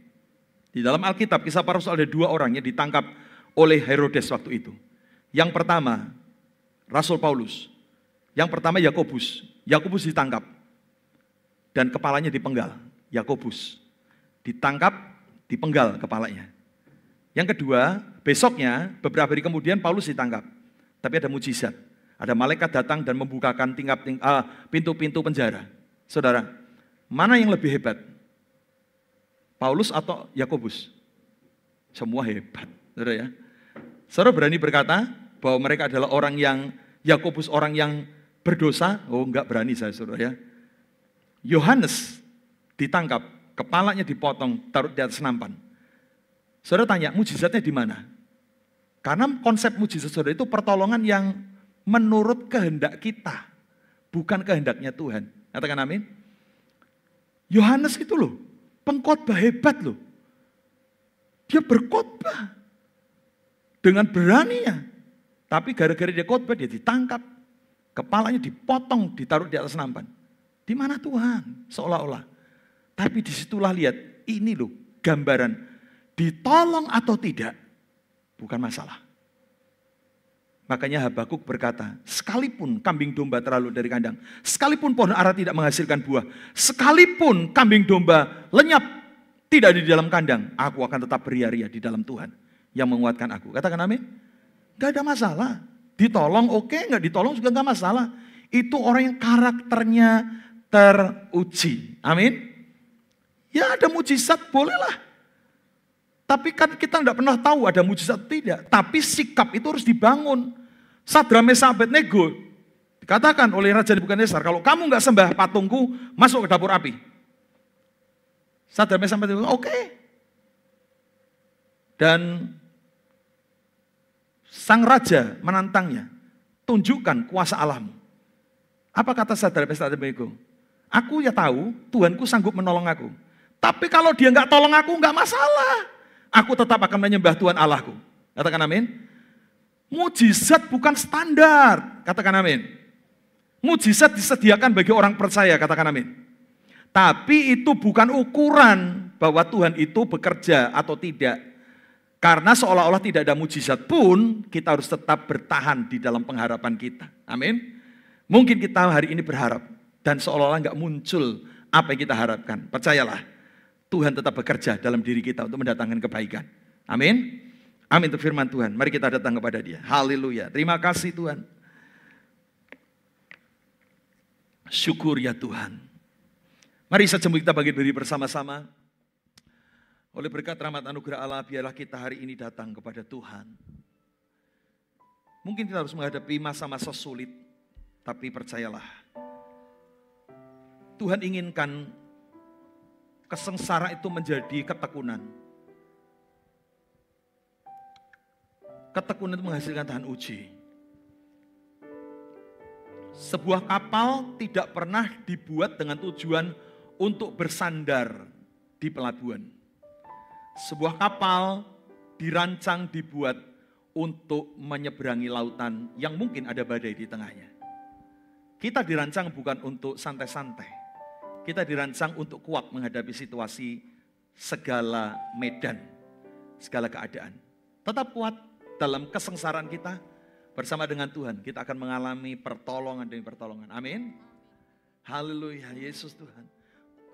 Di dalam Alkitab Kisah Para Rasul ada 2 orang yang ditangkap oleh Herodes waktu itu. Yang pertama Rasul Paulus, yang pertama Yakobus. Yakobus ditangkap dan kepalanya dipenggal. Yakobus ditangkap, dipenggal kepalanya. Yang kedua, besoknya beberapa hari kemudian Paulus ditangkap. Tapi ada mujizat. Ada malaikat datang dan membukakan pintu-pintu penjara. Saudara, mana yang lebih hebat? Paulus atau Yakobus? Semua hebat. Saudara ya. Saudara berani berkata bahwa mereka adalah orang yang, Yakobus orang yang berdosa? Oh enggak berani saya, saudara ya. Yohanes ditangkap, kepalanya dipotong, taruh di atas nampan. Saudara tanya, mujizatnya di mana? Karena konsep mujizat saudara itu pertolongan yang menurut kehendak kita, bukan kehendaknya Tuhan. Katakan amin. Yohanes itu loh, pengkhotbah hebat loh. Dia berkhotbah dengan beraninya. Tapi gara-gara dia khotbah dia ditangkap, kepalanya dipotong, ditaruh di atas nampan. Di mana Tuhan? Seolah-olah. Tapi disitulah lihat, ini loh gambaran. Ditolong atau tidak, bukan masalah. Makanya Habakuk berkata, sekalipun kambing domba terlalu dari kandang, sekalipun pohon ara tidak menghasilkan buah, sekalipun kambing domba lenyap tidak di dalam kandang, aku akan tetap beria-ria di dalam Tuhan yang menguatkan aku. Katakan amin. Gak ada masalah. Ditolong oke, gak ditolong juga gak masalah. Itu orang yang karakternya teruji. Amin. Ya ada mujizat, bolehlah. Tapi kan kita tidak pernah tahu ada mujizat atau tidak. Tapi sikap itu harus dibangun. Sadrak Mesak Abednego dikatakan oleh Raja Nebukadnezar, kalau kamu nggak sembah patungku, masuk ke dapur api. Sadrak Mesak Abednego, oke. Dan sang raja menantangnya. tunjukkan kuasa Allah-Mu. Apa kata saudara Pesta Abednego? Aku ya tahu Tuhanku sanggup menolong aku. Tapi kalau dia nggak tolong aku nggak masalah. Aku tetap akan menyembah Tuhan Allahku. Katakan amin. Mujizat bukan standar. Katakan amin. Mujizat disediakan bagi orang percaya. Katakan amin. Tapi itu bukan ukuran bahwa Tuhan itu bekerja atau tidak. Karena seolah-olah tidak ada mujizat pun, kita harus tetap bertahan di dalam pengharapan kita. Amin. Mungkin kita hari ini berharap dan seolah-olah nggak muncul apa yang kita harapkan. Percayalah, Tuhan tetap bekerja dalam diri kita untuk mendatangkan kebaikan. Amin. Amin untuk firman Tuhan. Mari kita datang kepada Dia. Haleluya. Terima kasih Tuhan. Syukur ya Tuhan. Mari sejemu kita bagi diri bersama-sama. Oleh berkat rahmat anugerah Allah, biarlah kita hari ini datang kepada Tuhan. Mungkin kita harus menghadapi masa-masa sulit, tapi percayalah, Tuhan inginkan kesengsaraan itu menjadi ketekunan. Ketekunan itu menghasilkan tahan uji. Sebuah kapal tidak pernah dibuat dengan tujuan untuk bersandar di pelabuhan. Sebuah kapal dirancang dibuat untuk menyeberangi lautan yang mungkin ada badai di tengahnya. Kita dirancang bukan untuk santai-santai. Kita dirancang untuk kuat menghadapi situasi segala medan, segala keadaan. Tetap kuat dalam kesengsaraan kita bersama dengan Tuhan. Kita akan mengalami pertolongan demi pertolongan. Amin. Haleluya, Yesus Tuhan.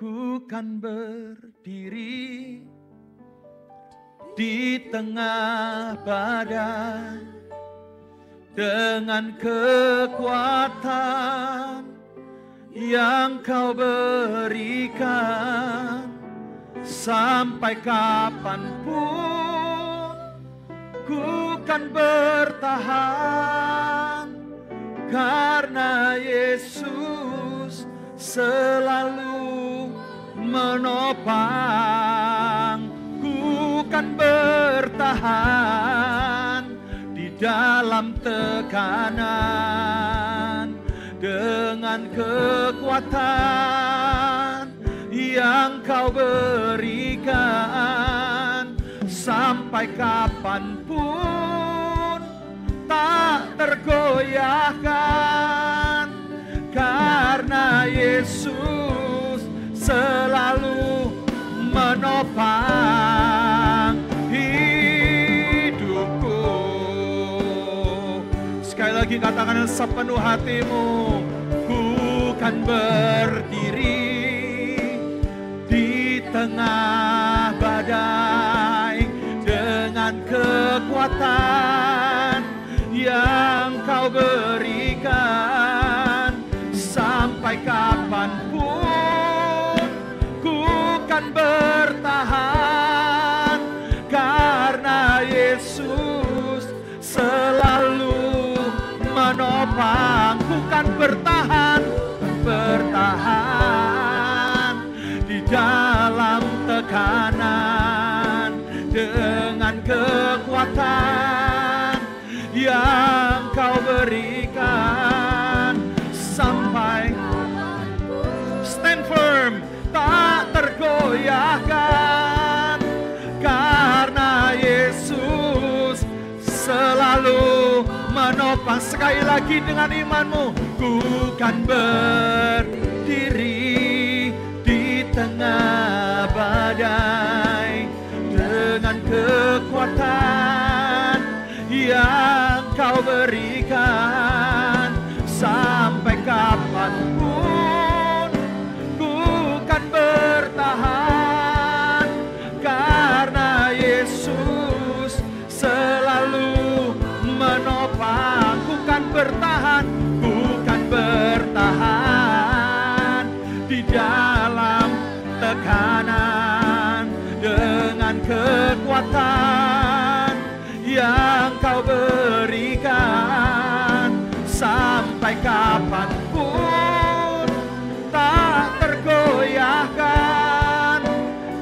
Ku kan berdiri di tengah badai dengan kekuatan yang Kau berikan, sampai kapanpun ku kan bertahan, karena Yesus selalu menopang. Ku kan bertahan di dalam tekanan dengan kekuatan yang Kau berikan, sampai kapanpun tak tergoyahkan, karena Yesus selalu menopang hidupku. Sekali lagi katakan sepenuh hatimu, ku kan berdiri di tengah badai dengan kekuatan yang Kau berikan, sampai kapanpun ku kan bertahan, karena Yesus selalu menopang. Ku kan bertahan di dalam tekanan dengan kekuatan yang Kau berikan, sampai stand firm, tak tergoyahkan, karena Yesus selalu menopang. Sekali lagi dengan imanmu, ku kan berdiri di tengah badai dengan kekuatan yang Kau berikan, sampai kapanpun ku kan bertahan, karena Yesus selalu menopang. Ku kan bertahan di dalam tekanan dengan kekuatan yang Kau berikan, sampai kapanpun tak tergoyahkan,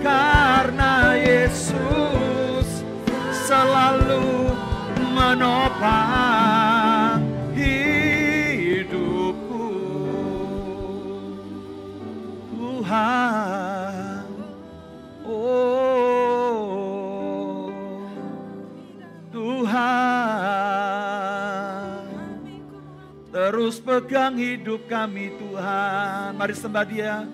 karena Yesus selalu menopang hidupku. terus pegang hidup kami Tuhan. Mari sembah Dia.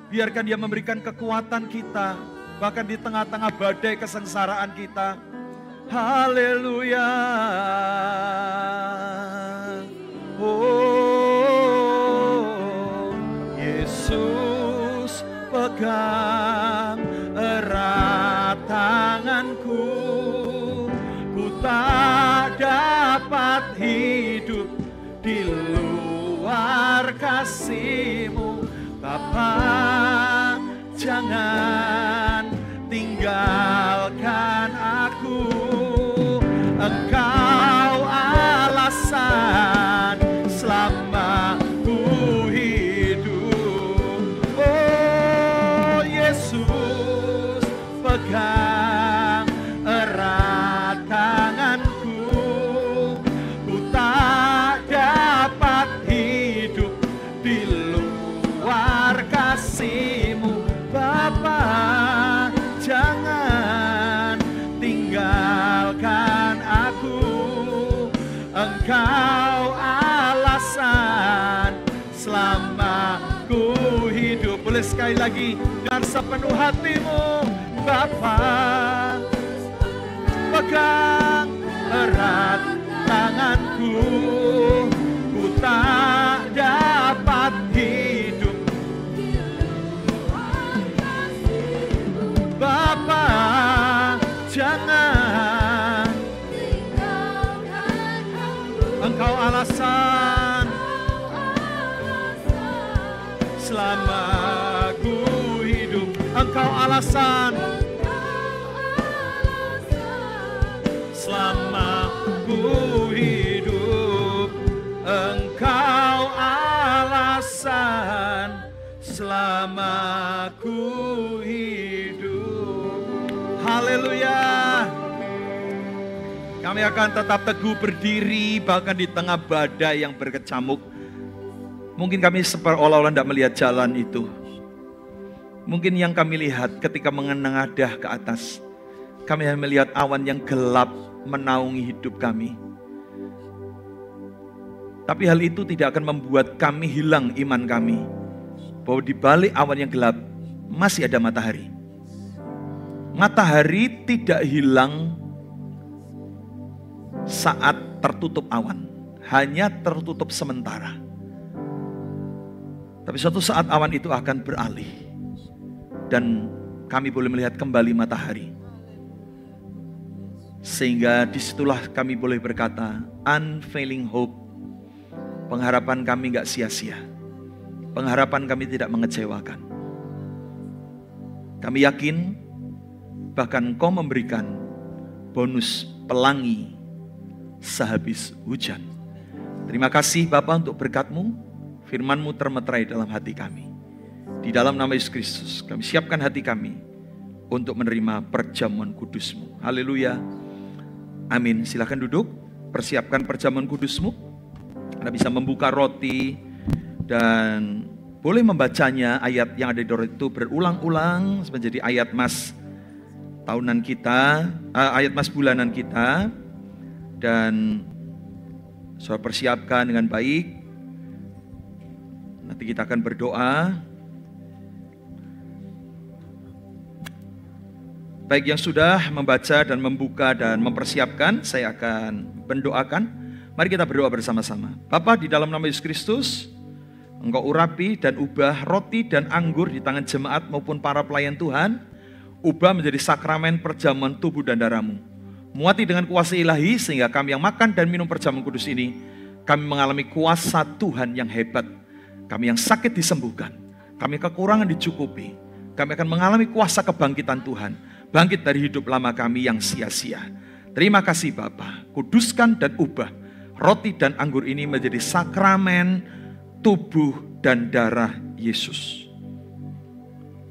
Biarkan Dia memberikan kekuatan kita, bahkan di tengah-tengah badai kesengsaraan kita. Haleluya. Oh, Yesus pegang erat tanganku, ku tak dapat hidup di luar kasih-Mu. Bapa, jangan tinggalkan aku, Engkau alasan selama ku hidup. Oh Yesus, pegang erat tanganku, ku tak dapat hidup di luar kasih-Mu. Bapa, jangan tinggalkan aku, Engkau alasan selama ku hidup. Boleh sekali lagi dan sepenuh hatimu. Bapa, pegang erat tanganku, ku tak dapat hidup. Bapa, jangan tinggalkan aku, Engkau alasan selama ku hidup. Engkau alasan selama ku hidup. Engkau alasan selama ku hidup. Haleluya. Kami akan tetap teguh berdiri bahkan di tengah badai yang berkecamuk. Mungkin kami seolah-olah tidak melihat jalan itu. Mungkin yang kami lihat ketika menengadah ke atas, kami hanya melihat awan yang gelap menaungi hidup kami. Tapi hal itu tidak akan membuat kami hilang iman kami, bahwa di balik awan yang gelap masih ada matahari. Matahari tidak hilang saat tertutup awan, hanya tertutup sementara. Tapi suatu saat awan itu akan beralih dan kami boleh melihat kembali matahari. Sehingga disitulah kami boleh berkata, unfailing hope. Pengharapan kami gak sia-sia. Pengharapan kami tidak mengecewakan. Kami yakin bahkan Engkau memberikan bonus pelangi sehabis hujan. Terima kasih Bapa untuk berkat-Mu, firman-Mu termeterai dalam hati kami. Di dalam nama Yesus Kristus kami siapkan hati kami untuk menerima perjamuan kudus-Mu. Haleluya. Amin. Silakan duduk, persiapkan perjamuan kudus-Mu. Anda bisa membuka roti dan boleh membacanya. Ayat yang ada di roti itu berulang-ulang menjadi ayat mas tahunan kita, ayat mas bulanan kita. Dan saudara persiapkan dengan baik. Nanti kita akan berdoa. Baik yang sudah membaca dan membuka dan mempersiapkan, saya akan mendoakan. Mari kita berdoa bersama-sama. Bapa, di dalam nama Yesus Kristus, Engkau urapi dan ubah roti dan anggur di tangan jemaat maupun para pelayan Tuhan. Ubah menjadi sakramen perjamuan tubuh dan darah-Mu. Muati dengan kuasa ilahi sehingga kami yang makan dan minum perjamuan kudus ini, kami mengalami kuasa Tuhan yang hebat. Kami yang sakit disembuhkan. Kami kekurangan dicukupi. Kami akan mengalami kuasa kebangkitan Tuhan. Bangkit dari hidup lama kami yang sia-sia. Terima kasih Bapa. Kuduskan dan ubah roti dan anggur ini menjadi sakramen tubuh dan darah Yesus.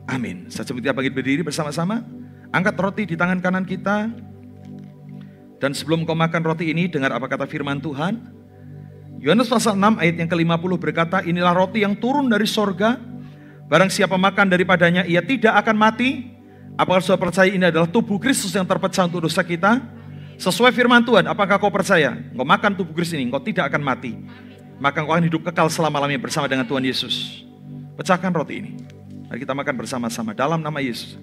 Amin. Sejenak kita bangkit berdiri bersama-sama. Angkat roti di tangan kanan kita. Dan sebelum kau makan roti ini, dengar apa kata firman Tuhan. Yohanes pasal 6 ayat yang ke-50 berkata, inilah roti yang turun dari sorga. Barang siapa makan daripadanya, ia tidak akan mati. Apakah saudara percaya ini adalah tubuh Kristus yang terpecah untuk dosa kita? Sesuai firman Tuhan, apakah kau percaya? Engkau makan tubuh Kristus ini, engkau tidak akan mati. maka engkau akan hidup kekal selama-lamanya bersama dengan Tuhan Yesus. Pecahkan roti ini. Mari kita makan bersama-sama dalam nama Yesus.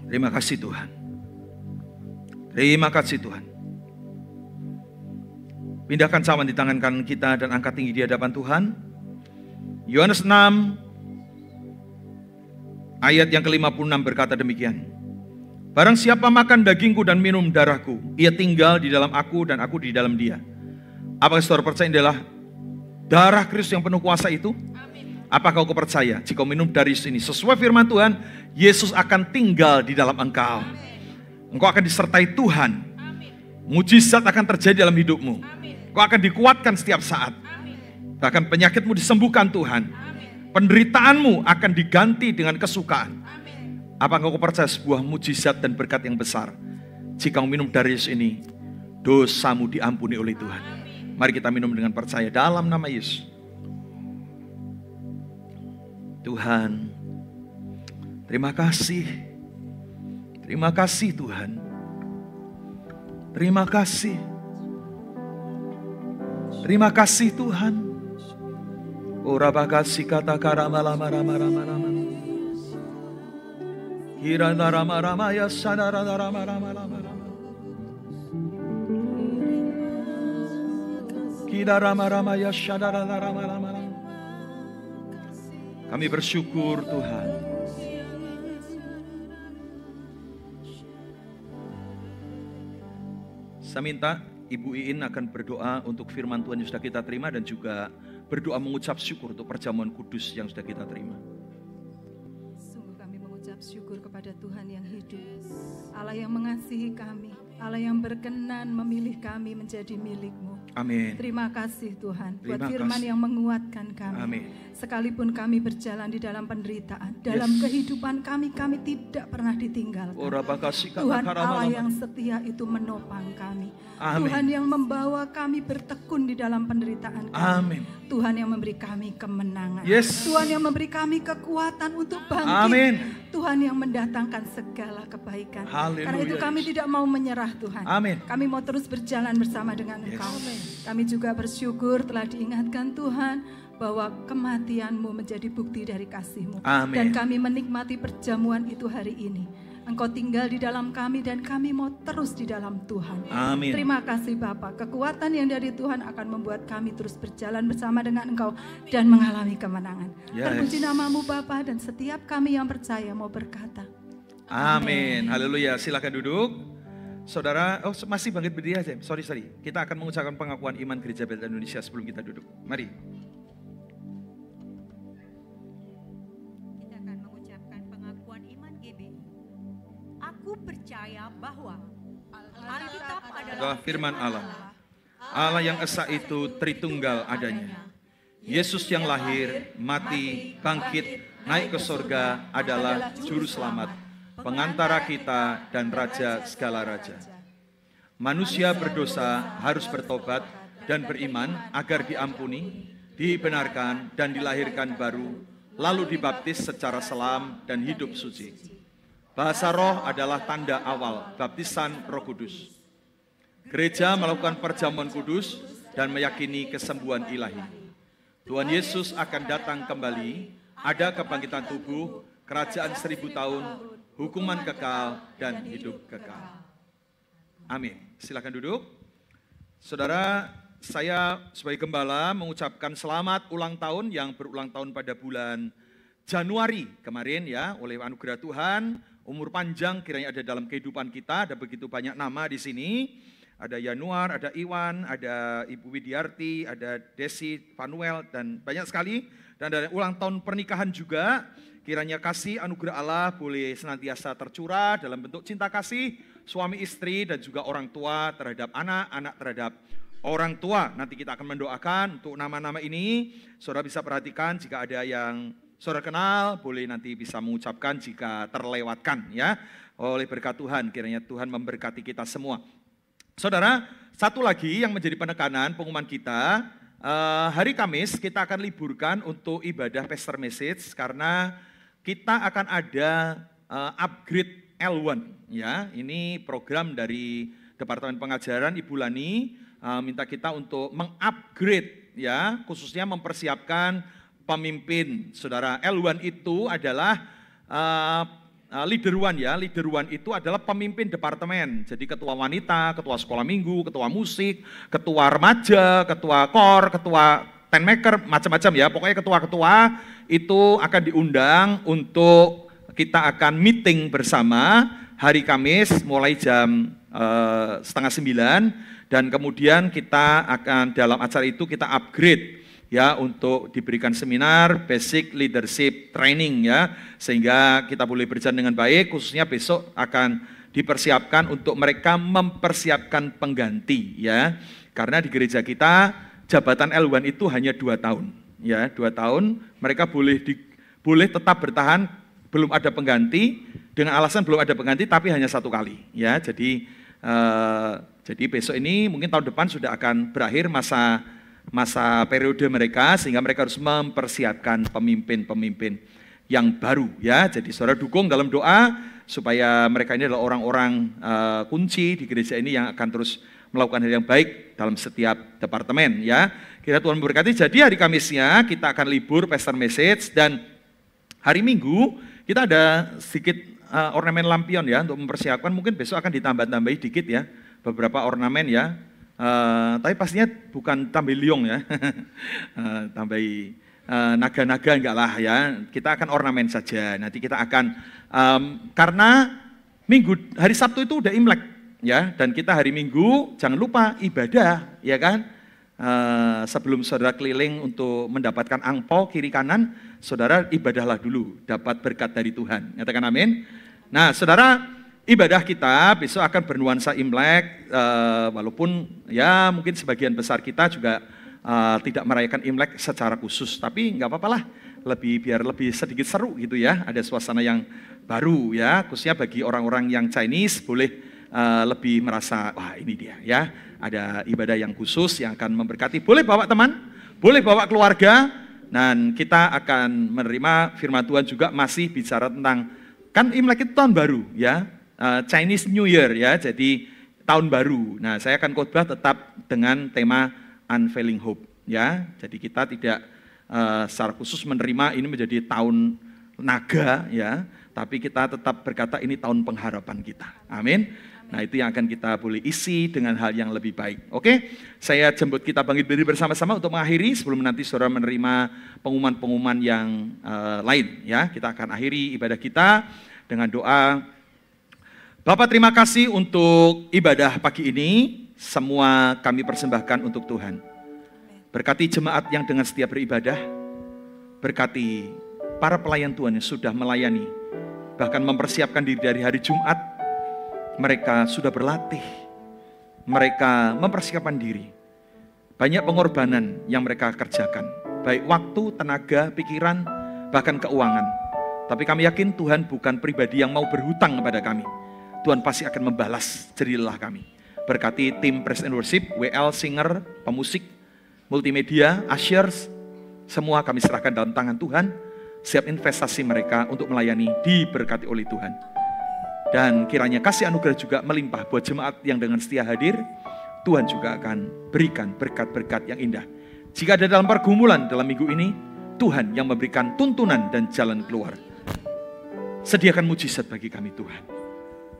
Terima kasih Tuhan. Terima kasih Tuhan. Pindahkan cawan di tangan kanan kita dan angkat tinggi di hadapan Tuhan. Yohanes 6 ayat yang ke-56 berkata demikian. Barang siapa makan dagingku dan minum darahku, ia tinggal di dalam aku dan aku di dalam dia. Apakah saudara percaya ini adalah darah Kristus yang penuh kuasa itu? Apakah kau percaya jika kau minum dari sini sesuai firman Tuhan, Yesus akan tinggal di dalam engkau. Engkau akan disertai Tuhan. Mujizat akan terjadi dalam hidupmu. Engkau akan dikuatkan setiap saat. Bahkan penyakitmu disembuhkan Tuhan. Penderitaanmu akan diganti dengan kesukaan. Apakah kau percaya sebuah mujizat dan berkat yang besar? Jika kau minum dari Yesus ini, dosamu diampuni oleh Tuhan. Mari kita minum dengan percaya dalam nama Yesus. Tuhan, terima kasih. Terima kasih Tuhan. Terima kasih. Terima kasih Tuhan. Ora bakasi kata karama lama rama rama rama. Kirana rama rama ya sadara rama rama rama rama. Kira rama rama ya sadara rama rama rama. Kami bersyukur Tuhan. Saya minta Ibu Iin akan berdoa untuk firman Tuhan yang sudah kita terima dan juga berdoa mengucap syukur untuk perjamuan kudus yang sudah kita terima. Sungguh kami mengucap syukur kepada Tuhan yang hidup, Allah yang mengasihi kami, Allah yang berkenan memilih kami menjadi milik-Mu. Amin. Terima kasih Tuhan buat Terima firman kasih. yang menguatkan kami. Amin. Sekalipun kami berjalan di dalam penderitaan, dalam kehidupan kami tidak pernah ditinggalkan. Ora bakasi kata Tuhan karama Allah lama. yang setia itu menopang kami. Amin. Tuhan yang membawa kami bertekun di dalam penderitaan kami. Amin. Tuhan yang memberi kami kemenangan. Yes. Tuhan yang memberi kami kekuatan untuk bangkit. Amin. Tuhan yang mendatangkan segala kebaikan. Haleluya, Karena itu kami Yesus. tidak mau menyerah Tuhan. Amin. Kami mau terus berjalan bersama dengan Yes. Engkau. Kami juga bersyukur telah diingatkan Tuhan bahwa kematian-Mu menjadi bukti dari kasih-Mu. Amin. Dan kami menikmati perjamuan itu hari ini. Engkau tinggal di dalam kami dan kami mau terus di dalam Tuhan. Amin. Terima kasih Bapa. Kekuatan yang dari Tuhan akan membuat kami terus berjalan bersama dengan Engkau dan mengalami kemenangan. Yes. Terpuji nama-Mu Bapa dan setiap kami yang percaya mau berkata. Amin. Haleluya. Silakan duduk. Saudara, masih bangkit berdiri aja. Sorry. Kita akan mengucapkan pengakuan iman Gereja Bethel Indonesia sebelum kita duduk. Mari. Kita akan mengucapkan pengakuan iman GBI. Aku percaya bahwa Alkitab adalah Firman Allah. Allah yang esa itu Tritunggal adanya. Yesus yang lahir, mati, bangkit, naik ke surga adalah Juru Selamat, pengantara kita dan Raja segala Raja. Manusia berdosa harus bertobat dan beriman agar diampuni, dibenarkan dan dilahirkan baru, lalu dibaptis secara selam dan hidup suci. Bahasa roh adalah tanda awal baptisan Roh Kudus. Gereja melakukan perjamuan kudus dan meyakini kesembuhan ilahi. Tuhan Yesus akan datang kembali, ada kebangkitan tubuh, kerajaan 1000 tahun, hukuman kekal, dan hidup kekal. Amin. Silakan duduk. Saudara, saya sebagai gembala mengucapkan selamat ulang tahun yang berulang tahun pada bulan Januari kemarin ya, oleh anugerah Tuhan, umur panjang kiranya ada dalam kehidupan kita, ada begitu banyak nama di sini. Ada Yanuar, ada Iwan, ada Ibu Widiarti, ada Desi, Vanuel, dan banyak sekali. Dan ada ulang tahun pernikahan juga. Kiranya kasih anugerah Allah boleh senantiasa tercurah dalam bentuk cinta kasih suami istri dan juga orang tua terhadap anak, anak terhadap orang tua. Nanti kita akan mendoakan untuk nama-nama ini. Saudara bisa perhatikan jika ada yang saudara kenal, boleh nanti bisa mengucapkan jika terlewatkan ya. Oleh berkat Tuhan, kiranya Tuhan memberkati kita semua. Saudara, satu lagi yang menjadi penekanan pengumuman kita, hari Kamis kita akan liburkan untuk ibadah Pastor Message karena kita akan ada upgrade L1 ya. Ini program dari Departemen Pengajaran Ibu Lani minta kita untuk mengupgrade ya, khususnya mempersiapkan pemimpin. Saudara, L1 itu adalah leader one ya. Leader one itu adalah pemimpin departemen. Jadi ketua wanita, ketua sekolah minggu, ketua musik, ketua remaja, ketua kor, ketua tent maker, macam-macam ya. Pokoknya ketua-ketua itu akan diundang untuk kita akan meeting bersama hari Kamis mulai jam 8:30 dan kemudian kita akan dalam acara itu kita upgrade ya untuk diberikan seminar basic leadership training ya, sehingga kita boleh berjalan dengan baik. Khususnya besok akan dipersiapkan untuk mereka mempersiapkan pengganti ya, karena di gereja kita jabatan L1 itu hanya 2 tahun ya, 2 tahun mereka boleh tetap bertahan, belum ada pengganti, dengan alasan belum ada pengganti tapi hanya 1 kali ya. Jadi besok ini mungkin tahun depan sudah akan berakhir masa periode mereka, sehingga mereka harus mempersiapkan pemimpin-pemimpin yang baru ya. Jadi saudara dukung dalam doa supaya mereka ini adalah orang-orang kunci di gereja ini yang akan terus melakukan hal yang baik dalam setiap departemen ya. Kira Tuhan memberkati. Jadi hari Kamisnya kita akan libur Pastor Message, dan hari Minggu kita ada sedikit ornamen lampion ya untuk mempersiapkan. Mungkin besok akan ditambah-tambahi dikit ya, beberapa ornamen ya. Tapi pastinya bukan tambah liong ya, tambahi naga-naga enggak lah ya. Kita akan ornamen saja. Nanti kita akan karena hari Sabtu itu udah Imlek ya, dan kita hari Minggu jangan lupa ibadah ya kan. Sebelum saudara keliling untuk mendapatkan angpau kiri kanan, saudara ibadahlah dulu, dapat berkat dari Tuhan. Nyatakan amin. Nah saudara, ibadah kita besok akan bernuansa Imlek, walaupun ya mungkin sebagian besar kita juga tidak merayakan Imlek secara khusus, tapi nggak apa-apa lah, biar lebih sedikit seru gitu ya, ada suasana yang baru ya, khususnya bagi orang-orang yang Chinese boleh lebih merasa, wah ini dia ya, ada ibadah yang khusus yang akan memberkati. Boleh bawa teman, boleh bawa keluarga, dan kita akan menerima firman Tuhan juga masih bicara tentang, kan Imlek itu tahun baru ya, Chinese New Year ya, jadi tahun baru. Nah saya akan khotbah tetap dengan tema Unveiling Hope ya, jadi kita tidak secara khusus menerima ini menjadi tahun naga ya, tapi kita tetap berkata ini tahun pengharapan kita. Amin. Nah itu yang akan kita boleh isi dengan hal yang lebih baik. Oke, saya jemput kita bangkit berdiri bersama-sama untuk mengakhiri sebelum nanti saudara menerima pengumuman-pengumuman yang lain ya. Kita akan akhiri ibadah kita dengan doa. Bapak terima kasih untuk ibadah pagi ini, semua kami persembahkan untuk Tuhan. Berkati jemaat yang dengan setia beribadah, berkati para pelayan Tuhan yang sudah melayani, bahkan mempersiapkan diri dari hari Jumat. Mereka sudah berlatih, mereka mempersiapkan diri. Banyak pengorbanan yang mereka kerjakan, baik waktu, tenaga, pikiran, bahkan keuangan. Tapi kami yakin Tuhan bukan pribadi yang mau berhutang kepada kami. Tuhan pasti akan membalas jerih lelah kami. Berkati tim Praise and Worship, WL, singer, pemusik, multimedia, ushers, semua kami serahkan dalam tangan Tuhan. Siap investasi mereka untuk melayani, diberkati oleh Tuhan. Dan kiranya kasih anugerah juga melimpah buat jemaat yang dengan setia hadir. Tuhan juga akan berikan berkat-berkat yang indah. Jika ada dalam pergumulan dalam minggu ini, Tuhan yang memberikan tuntunan dan jalan keluar. Sediakan mujizat bagi kami Tuhan.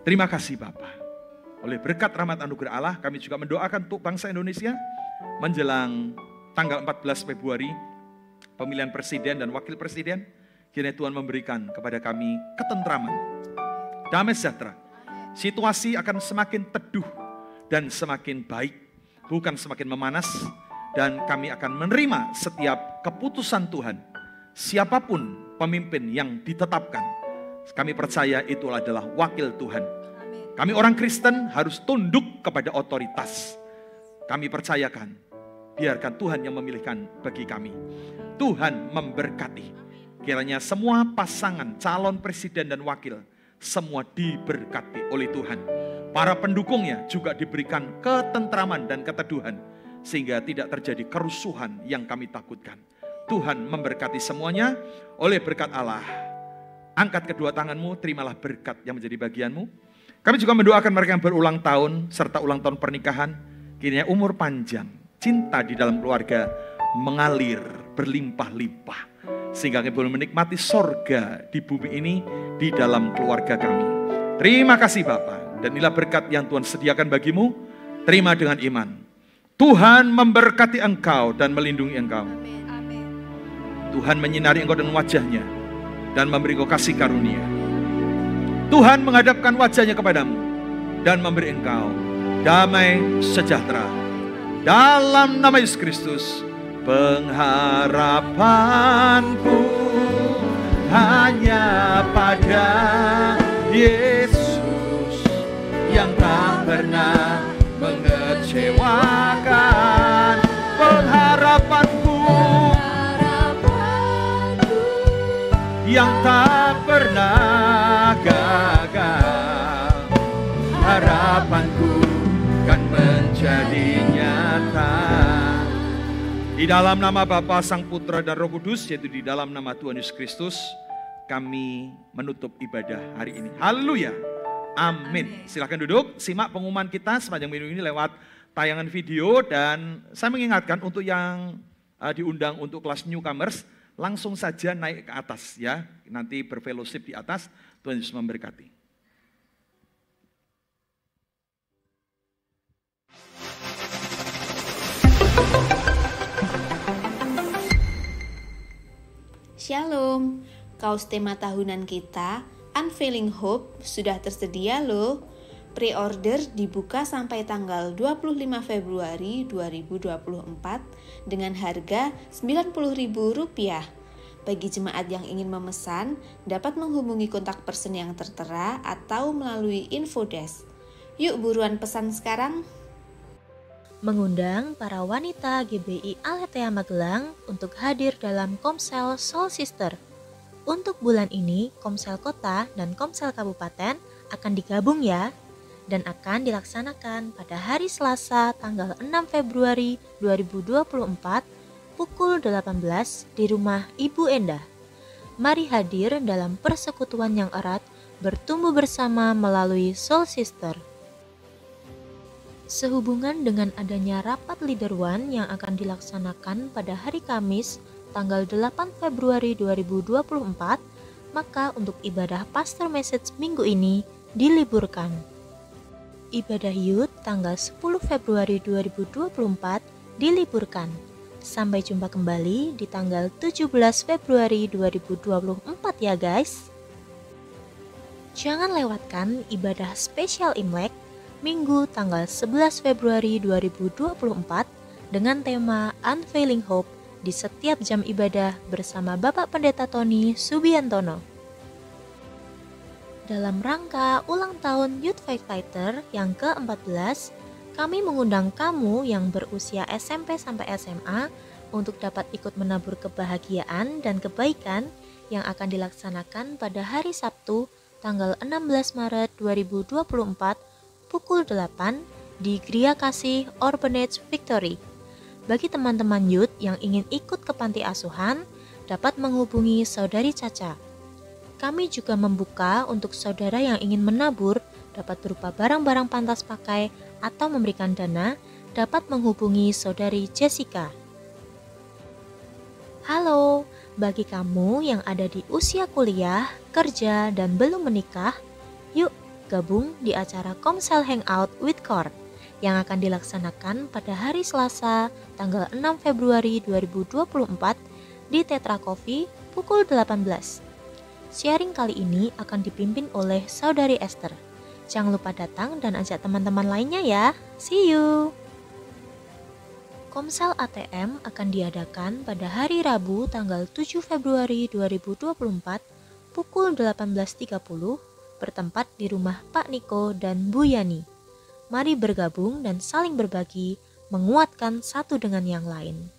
Terima kasih Bapa. Oleh berkat rahmat anugerah Allah, kami juga mendoakan untuk bangsa Indonesia menjelang tanggal 14 Februari, pemilihan presiden dan wakil presiden. Kiranya Tuhan memberikan kepada kami ketentraman, damai sejahtera. Situasi akan semakin teduh dan semakin baik, bukan semakin memanas. Dan kami akan menerima setiap keputusan Tuhan. Siapapun pemimpin yang ditetapkan, kami percaya itu adalah wakil Tuhan. Kami orang Kristen harus tunduk kepada otoritas. Kami percayakan, biarkan Tuhan yang memilihkan bagi kami. Tuhan memberkati. Kiranya semua pasangan calon presiden dan wakil semua diberkati oleh Tuhan. Para pendukungnya juga diberikan ketentraman dan keteduhan. sehingga tidak terjadi kerusuhan yang kami takutkan. Tuhan memberkati semuanya oleh berkat Allah. Angkat kedua tanganmu, terimalah berkat yang menjadi bagianmu. Kami juga mendoakan mereka yang berulang tahun serta ulang tahun pernikahan, kiranya umur panjang, cinta di dalam keluarga mengalir berlimpah-limpah, sehingga kami boleh menikmati sorga di bumi ini di dalam keluarga kami. Terima kasih Bapa, dan inilah berkat yang Tuhan sediakan bagimu. Terima dengan iman. Tuhan memberkati engkau dan melindungi engkau. Tuhan menyinari engkau dengan wajahnya dan memberi engkau kasih karunia. Tuhan menghadapkan wajahnya kepadamu dan memberi engkau damai sejahtera. Dalam nama Yesus Kristus, pengharapanku hanya pada Yesus yang tak pernah mengecewakan. Pengharapanku yang tak pernah gagal, harapanku kan menjadi nyata. Di dalam nama Bapa, Sang Putra dan Roh Kudus, yaitu di dalam nama Tuhan Yesus Kristus, kami menutup ibadah hari ini. Haleluya, amin. Silakan duduk, simak pengumuman kita sepanjang minggu ini lewat tayangan video. Dan saya mengingatkan untuk yang diundang untuk kelas newcomers, langsung saja naik ke atas ya. Nanti berfellowship di atas. Tuhan Yesus memberkati. Shalom. Kaos tema tahunan kita, Unveiling Hope, sudah tersedia loh. Pre-order dibuka sampai tanggal 25 Februari 2024 dengan harga Rp90.000. Bagi jemaat yang ingin memesan, dapat menghubungi kontak person yang tertera atau melalui infodesk. Yuk buruan pesan sekarang. Mengundang para wanita GBI Aletheia Magelang untuk hadir dalam Komsel Soul Sister. Untuk bulan ini, Komsel Kota dan Komsel Kabupaten akan digabung ya, dan akan dilaksanakan pada hari Selasa tanggal 6 Februari 2024 pukul 18 di rumah Ibu Endah. Mari hadir dalam persekutuan yang erat, bertumbuh bersama melalui Soul Sister. Sehubungan dengan adanya rapat Leader One yang akan dilaksanakan pada hari Kamis tanggal 8 Februari 2024, maka untuk ibadah Pastor Message minggu ini diliburkan. Ibadah Youth tanggal 10 Februari 2024 diliburkan. Sampai jumpa kembali di tanggal 17 Februari 2024 ya guys. Jangan lewatkan ibadah spesial Imlek Minggu tanggal 11 Februari 2024 dengan tema Unveiling Hope di setiap jam ibadah bersama Bapak Pendeta Tony Subiantono. Dalam rangka ulang tahun Youth Faith Fighter yang ke-14, kami mengundang kamu yang berusia SMP sampai SMA untuk dapat ikut menabur kebahagiaan dan kebaikan yang akan dilaksanakan pada hari Sabtu tanggal 16 Maret 2024 pukul 8 di Gria Kasih Orphanage Victory. Bagi teman-teman youth yang ingin ikut ke panti asuhan, dapat menghubungi Saudari Caca. Kami juga membuka untuk saudara yang ingin menabur, dapat berupa barang-barang pantas pakai atau memberikan dana, dapat menghubungi Saudari Jessica. Halo, bagi kamu yang ada di usia kuliah, kerja, dan belum menikah, yuk gabung di acara Komsel Hangout with Core yang akan dilaksanakan pada hari Selasa tanggal 6 Februari 2024 di Tetra Coffee pukul 18. Sharing kali ini akan dipimpin oleh Saudari Esther. Jangan lupa datang dan ajak teman-teman lainnya ya. See you! Komsel ATM akan diadakan pada hari Rabu tanggal 7 Februari 2024 pukul 18.30 bertempat di rumah Pak Niko dan Bu Yani. Mari bergabung dan saling berbagi, menguatkan satu dengan yang lain.